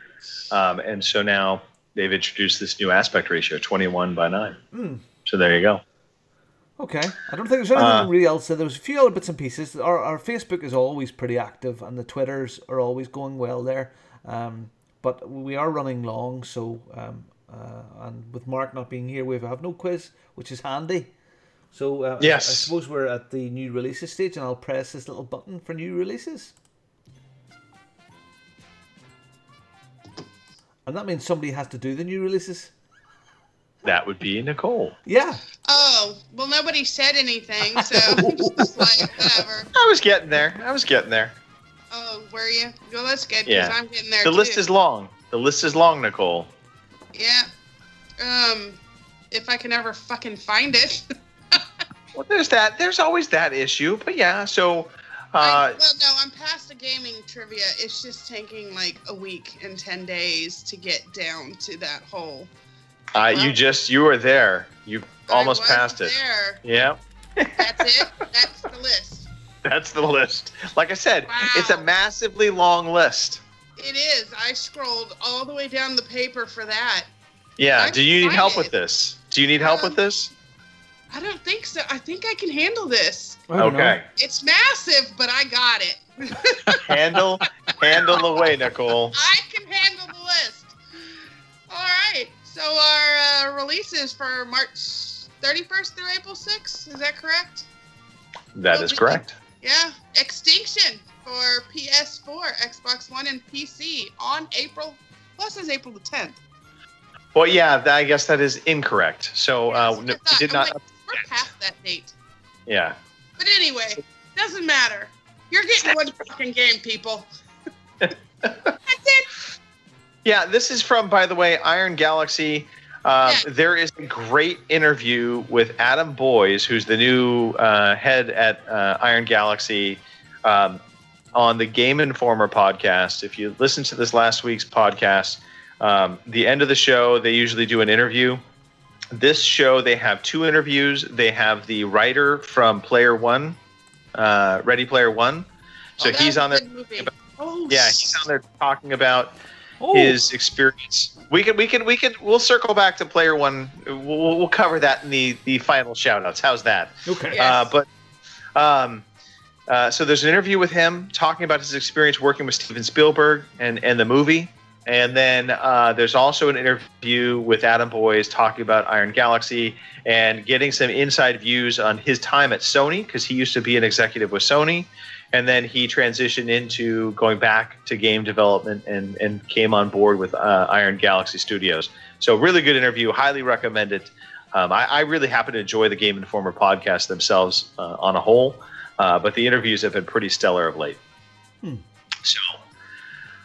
And so now they've introduced this new aspect ratio, 21:9. So there you go. Okay. I don't think there's anything really else. There was a few other bits and pieces. Our Facebook is always pretty active, and the Twitters are always going well there. But we are running long, so and with Mark not being here, we have no quiz, which is handy. So yes. I suppose we're at the new releases stage, and I'll press this little button for new releases. And that means somebody has to do the new releases. That would be Nicole. Yeah. Oh, well, nobody said anything, so just like, whatever. I was getting there. Oh, were you? Well, that's good, because Yeah. I'm getting there, The too. list is long. Nicole. Yeah. If I can ever fucking find it. Well, there's that. There's always that issue. But yeah, so... I'm past the gaming trivia. It's just taking like a week and 10 days to get down to that whole You were there. You almost I was passed it. there. Yeah. That's it. That's the list. That's the list. Like I said, Wow. it's a massively long list. It is. I scrolled all the way down the paper for that. Yeah. I'm Do you need help excited. with this? Do you need help with this? I don't think so. I think I can handle this. I don't Okay. It's massive, but I got it. handle away, Nicole. I can handle the list. All right. So our releases for March 31st through April 6th. Is that correct? That is correct. Yeah. Extinction for PS4, Xbox One, and PC on April. Well, it says April the 10th. Well, yeah, I guess that is incorrect. So Yes, no, I thought- did I'm not. like, we're past that date. Yeah. But anyway, doesn't matter. You're getting one fucking game, people. That's it. Yeah, this is from, by the way, Iron Galaxy. There is a great interview with Adam Boyes, who's the new head at Iron Galaxy, on the Game Informer podcast. If you listen to this last week's podcast, the end of the show, they usually do an interview. This show, they have 2 interviews. They have the writer from Player One, Ready Player One. So he's on there. He's on there talking about his experience. We'll circle back to Player One. We'll cover that in the final shout-outs. How's that? Okay. Yes. So there's an interview with him talking about his experience working with Steven Spielberg and the movie. And then there's also an interview with Adam Boyes talking about Iron Galaxy and getting some inside views on his time at Sony, because he used to be an executive with Sony. And then he transitioned into going back to game development and came on board with Iron Galaxy Studios. So really good interview. Highly recommend it. I really happen to enjoy the Game Informer podcast themselves on a whole. But the interviews have been pretty stellar of late. So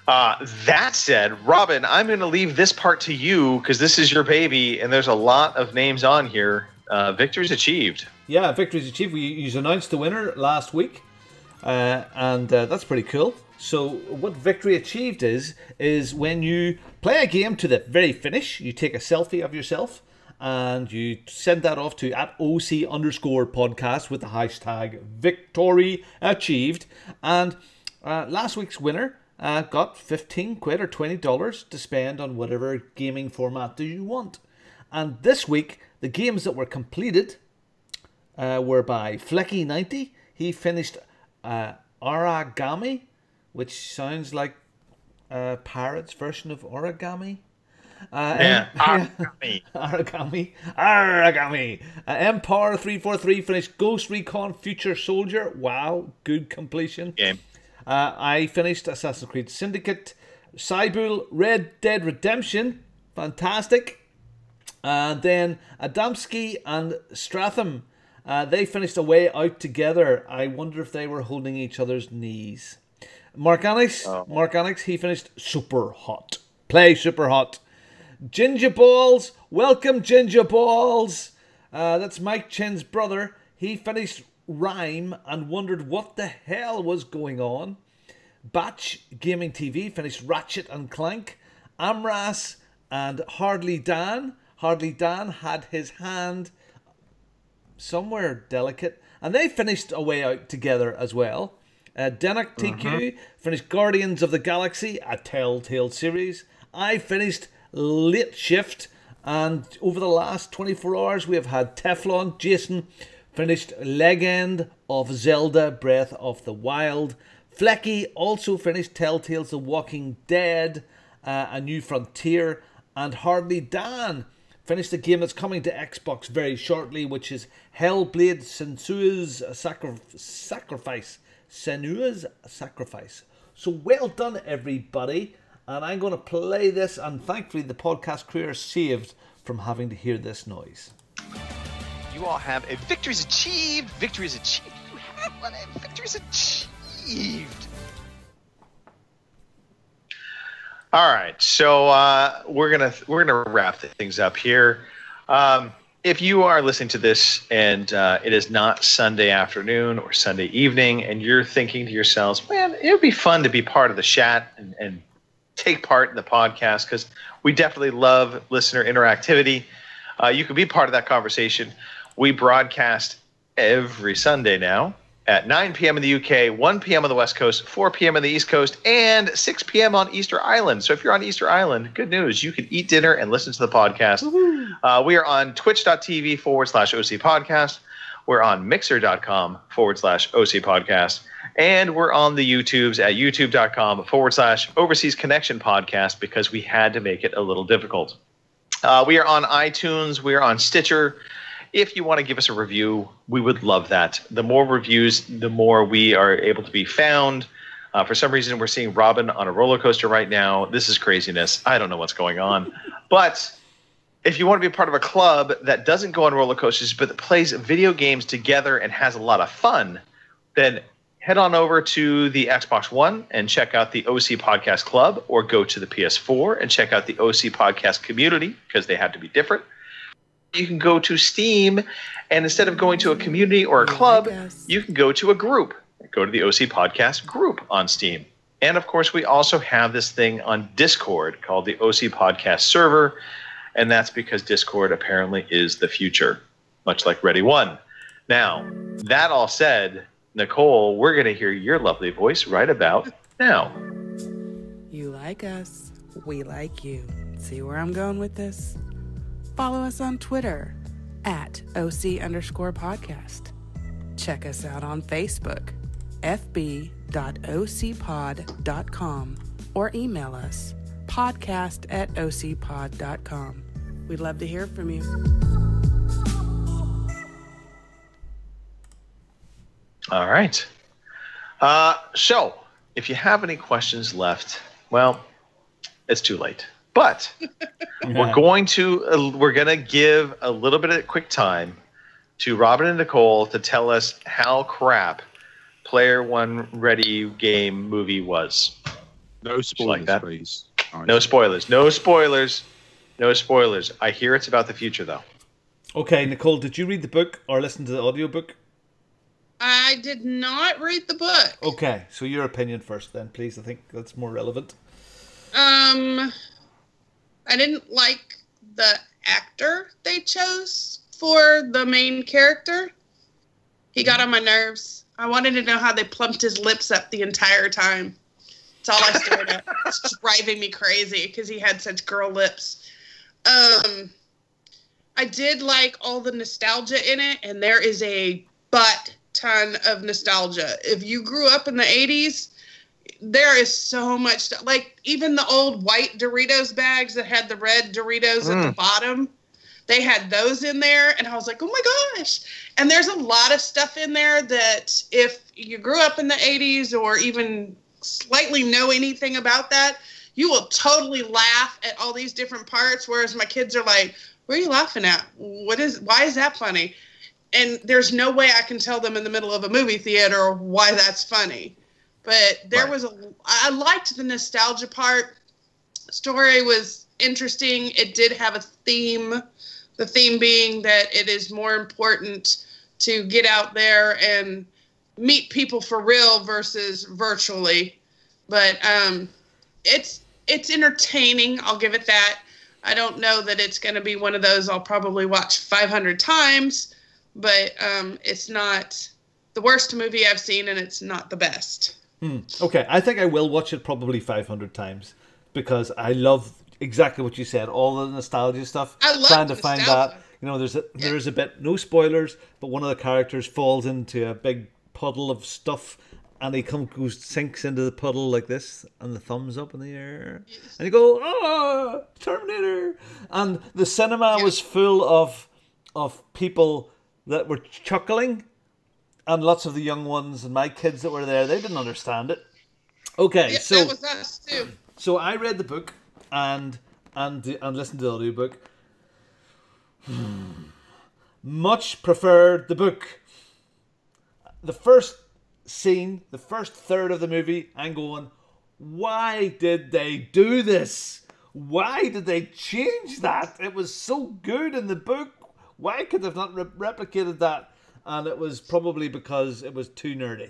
that said, Robin, I'm going to leave this part to you because this is your baby and there's a lot of names on here. Victories achieved. Yeah, victories achieved. You announced the winner last week. And that's pretty cool. So what Victory Achieved is when you play a game to the very finish, you take a selfie of yourself and you send that off to @OC_podcast with the hashtag Victory Achieved. And last week's winner got 15 quid or $20 to spend on whatever gaming format do you want. And this week, the games that were completed were by Flecky90. He finished Origami, which sounds like a pirate's version of origami. Origami. Empire 343 finished Ghost Recon Future Soldier. Wow, good completion. Game. I finished Assassin's Creed Syndicate. Cybul Red Dead Redemption. Fantastic. And then Adamski and Stratham. They finished A Way Out together. I wonder if they were holding each other's knees. Mark Anix, he finished Super Hot. Play Super Hot. Ginger Balls, welcome Ginger Balls. That's Mike Chin's brother. He finished Rhyme and wondered what the hell was going on. Batch Gaming TV finished Ratchet and Clank. Amras and Hardly Dan. Hardly Dan had his hand somewhere delicate, and they finished A Way Out together as well. Dennock TQ finished Guardians of the Galaxy, a Telltale series. I finished Late Shift, and over the last 24 hours we have had Teflon Jason finished Legend of Zelda Breath of the Wild. Flecky also finished Telltale's The Walking Dead, A New Frontier, and Hardly Dan finished a game that's coming to Xbox very shortly, which is Hellblade Senua's Sacrifice. Senua's Sacrifice. So well done, everybody. And I'm going to play this, and thankfully the podcast crew are saved from having to hear this noise. You all have a Victories Achieved. Victories Achieved. You have one. A Victories Achieved. All right, so we're gonna wrap things up here. If you are listening to this and it is not Sunday afternoon or Sunday evening, and you're thinking to yourselves, "Man, it would be fun to be part of the chat and take part in the podcast," because We definitely love listener interactivity. You can be part of that conversation. We broadcast every Sunday now at 9 p.m. in the UK, 1 p.m. on the West Coast, 4 p.m. on the East Coast, and 6 p.m. on Easter Island. So if you're on Easter Island, good news. You can eat dinner and listen to the podcast. We are on twitch.tv /OC podcast. We're on mixer.com /OC podcast. And we're on the YouTubes at youtube.com /Overseas Connection podcast because we had to make it a little difficult. We are on iTunes. We are on Stitcher. If you want to give us a review, we would love that. The more reviews, the more we are able to be found. For some reason, we're seeing Robin on a roller coaster right now. This is craziness. I don't know what's going on. But if you want to be a part of a club that doesn't go on roller coasters but that plays video games together and has a lot of fun, then head on over to the Xbox One and check out the OC Podcast Club, or go to the PS4 and check out the OC Podcast Community, because they have to be different. You can go to Steam, and instead of going to a community or a club, you can go to a group. Go to the OC Podcast group on Steam. And, of course, we also have this thing on Discord called the OC Podcast Server, and that's because Discord apparently is the future, much like Ready One. Now, that all said, Nicole, we're going to hear your lovely voice right about now. You like us, we like you. See where I'm going with this? Follow us on Twitter at OC_podcast. Check us out on Facebook, fb.ocpod.com, or email us, podcast@ocpod.com. We'd love to hear from you. All right. So, if you have any questions left, well, it's too late. But we're going to give a little bit of quick time to Robin and Nicole to tell us how crap Player One Ready game movie was. No spoilers, like please. Right. No spoilers. No spoilers. No spoilers. I hear it's about the future, though. Okay, Nicole, did you read the book or listen to the audiobook? I did not read the book. Okay, so your opinion first then, please. I think that's more relevant. I didn't like the actor they chose for the main character. He got on my nerves. I wanted to know how they plumped his lips up the entire time. That's all I stared at. It's driving me crazy because he had such girl lips. I did like all the nostalgia in it, and there is a butt ton of nostalgia. If you grew up in the 80s, there is so much, like even the old white Doritos bags that had the red Doritos at the bottom, they had those in there, and I was like, oh my gosh. And there's a lot of stuff in there that if you grew up in the 80s or even slightly know anything about that, you will totally laugh at all these different parts, whereas my kids are like, what are you laughing at? Why is that funny? And there's no way I can tell them in the middle of a movie theater why that's funny. But there was I liked the nostalgia part. Story was interesting. It did have a theme. The theme being that it is more important to get out there and meet people for real versus virtually. But it's entertaining. I'll give it that. I don't know that it's going to be one of those I'll probably watch 500 times, but it's not the worst movie I've seen, and it's not the best. Okay, I think I will watch it probably 500 times because I love exactly what you said, all the nostalgia stuff. I love trying to nostalgia. find that. You know, there is a bit, no spoilers, but one of the characters falls into a big puddle of stuff, and he sinks into the puddle like this, and the thumbs up in the air, and you go, "Oh, Terminator!" And the cinema was full of people that were chuckling. And lots of the young ones and my kids that were there, they didn't understand it. Okay, so that was us too. So I read the book and listened to the audiobook. Much preferred the book. The first scene, the first third of the movie, I'm going, why did they do this? Why did they change that? It was so good in the book. Why could they have not replicated that? And it was probably because it was too nerdy.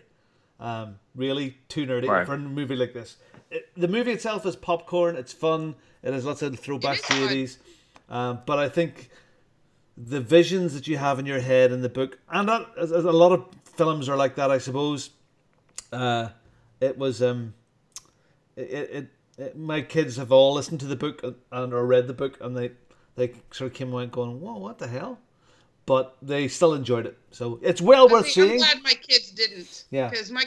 really too nerdy Right. for a movie like this. The movie itself is popcorn. It's fun. It has lots of throwbacks to the 80s. But I think the visions that you have in your head in the book, and that, as a lot of films are like that, I suppose. It was my kids have all listened to the book and or read the book, and they sort of came away going, "Whoa, what the hell?" But they still enjoyed it, so it's well worth seeing. I'm glad my kids didn't. Yeah, because my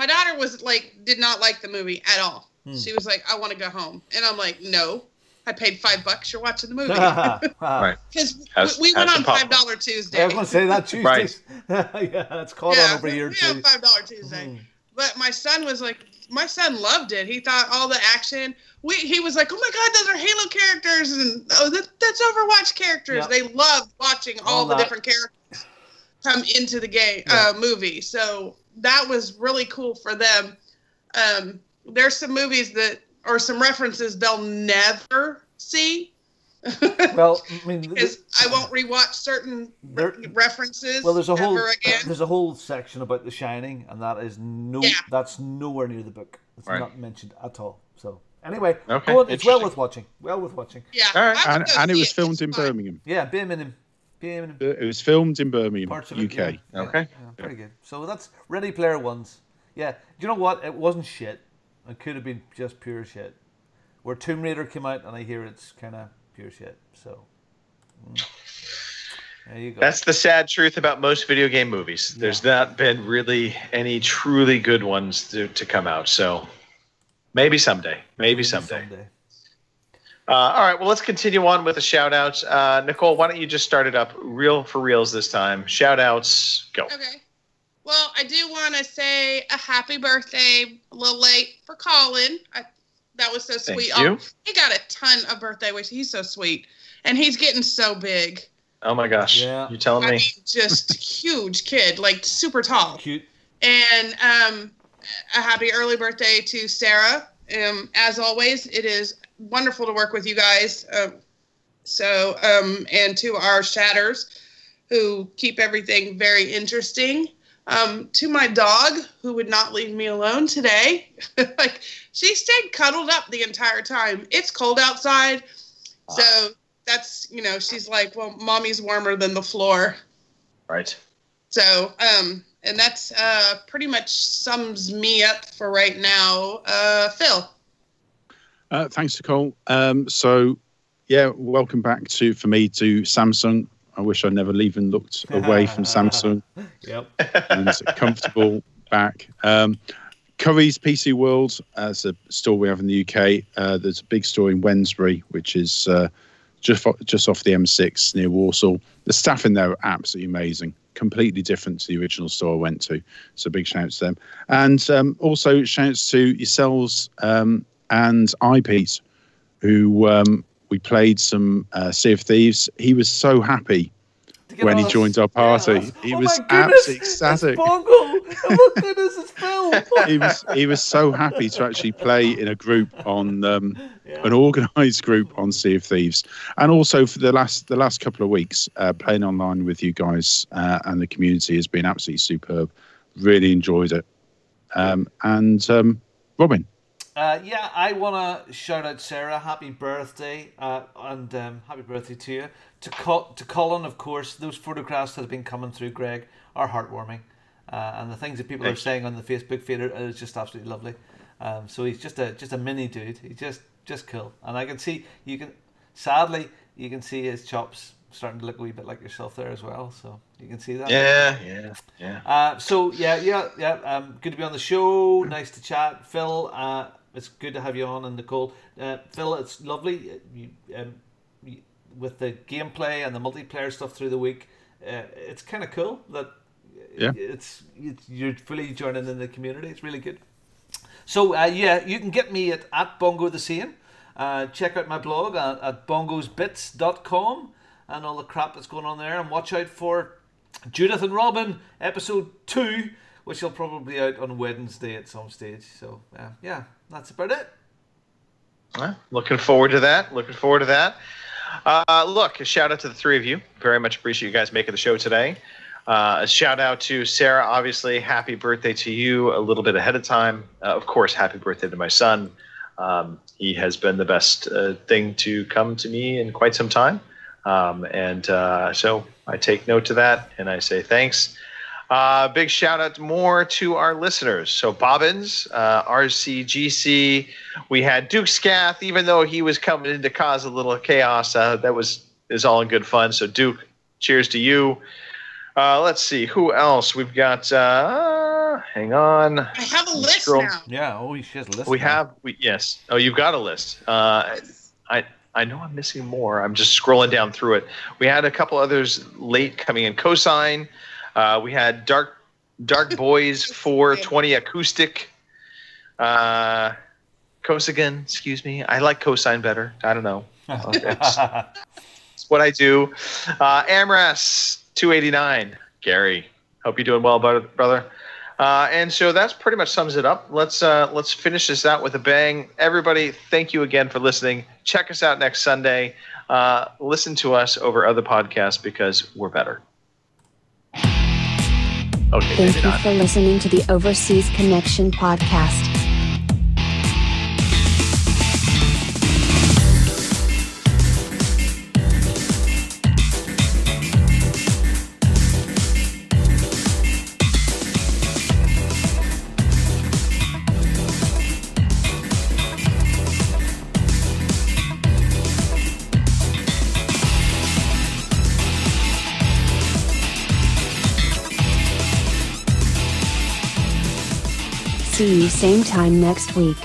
daughter was did not like the movie at all. She was like, "I want to go home," and I'm like, "No, I paid $5. You're watching the movie." Right. Because we went on $5 Tuesday. I was going to say that Tuesday. Right. Yeah, it's caught on over here we too. had $5 Tuesday. But my son was like, my son loved it. He thought all the action. He was like, "Oh my God, those are Halo characters, and that's Overwatch characters." Yep. They loved watching all the different characters come into the game movie. So that was really cool for them. There's some movies or some references they'll never see. Well, I mean, because I won't rewatch certain references. Well, there's a whole again. there's a whole section about The Shining, and that is that's nowhere near the book. It's not mentioned at all. So anyway, go on, it's well worth watching. Well worth watching. Yeah, all right. And it was filmed in Birmingham. Yeah, Birmingham. It was filmed in Birmingham, Parts of UK. It, yeah. Okay, pretty good. So that's Ready Player One's. Yeah, do you know what? It wasn't shit. It could have been just pure shit. Where Tomb Raider came out, and I hear it's kind of pure shit. So there you go. That's the sad truth about most video game movies. There's not been really any truly good ones to come out. So maybe someday. Maybe someday. All right. Well, let's continue on with the shout outs. Nicole, why don't you just start it up real for reals this time? Shout outs, go. Okay. Well, I do want to say a happy birthday, a little late for Colin. That was so sweet. Thank you. He got a ton of birthday wishes. He's so sweet. And he's getting so big. Oh, my gosh. Yeah. You're telling me? I mean, just huge kid, super tall. Cute. And a happy early birthday to Sarah. As always, it is wonderful to work with you guys. And to our chatters who keep everything very interesting. To my dog, who would not leave me alone today. She stayed cuddled up the entire time. It's cold outside. So that's, she's like, well, mommy's warmer than the floor. Right. So, and that's pretty much sums me up for right now. Phil. Thanks, Nicole. Welcome back to Samsung. I wish I never even looked away from Samsung. Yep. And it's comfortable back. Curry's PC World, that's a store we have in the UK. There's a big store in Wednesbury, which is just off the M6 near Walsall. The staff in there are absolutely amazing. Completely different to the original store I went to. So big shouts to them. And also shouts to yourselves and iPete, who we played some Sea of Thieves. He was so happy when he joined our party. Yeah. He was absolutely ecstatic. Oh my goodness, it's Phil. he was so happy to actually play in a group on an organised group on Sea of Thieves, and also for the last couple of weeks playing online with you guys and the community has been absolutely superb. Really enjoyed it. Robin. I want to shout out Sarah. Happy birthday, and happy birthday to you. To Colin, of course. Those photographs that have been coming through, Greg, are heartwarming, and the things that people are saying on the Facebook feed is just absolutely lovely. So he's just a mini dude. He's just cool, and I can see sadly you can see his chops starting to look a wee bit like yourself there as well. So you can see that. Yeah. Good to be on the show. Nice to chat, Phil. It's good to have you on, and Nicole. Phil, it's lovely with the gameplay and the multiplayer stuff through the week. It's kind of cool that you're fully joining in the community. It's really good. So you can get me at Bongo the Same. Check out my blog at bongosbits.com and all the crap that's going on there, and watch out for Judith and Robin episode 2, which will probably be out on Wednesday at some stage. So that's about it. Looking forward to that. Look, a shout out to the three of you. Very much appreciate you guys making the show today. A shout out to Sarah. Obviously, happy birthday to you a little bit ahead of time. Of course, happy birthday to my son. He has been the best thing to come to me in quite some time. So I take note to that and I say thanks. Big shout out more to our listeners. So Bobbins, RCGC, we had Duke Scath, even though he was coming in to cause a little chaos. That is all in good fun. So Duke, cheers to you. Let's see who else we've got. Hang on. I have a list now. Yeah. Oh, she has a list. Yes. Oh, you've got a list. I know I'm missing more. I'm just scrolling down through it. We had a couple others late coming in. Cosine. We had Dark Boys 420 Acoustic. Cosigan, excuse me. I like Cosine better. I don't know. It's what I do. Amras 289. Gary, hope you're doing well, brother. And so that's pretty much sums it up. Let's finish this out with a bang. Everybody, thank you again for listening. Check us out next Sunday. Listen to us over other podcasts because we're better. Okay, thank you for listening to the Overseas Connection podcast. See you same time next week.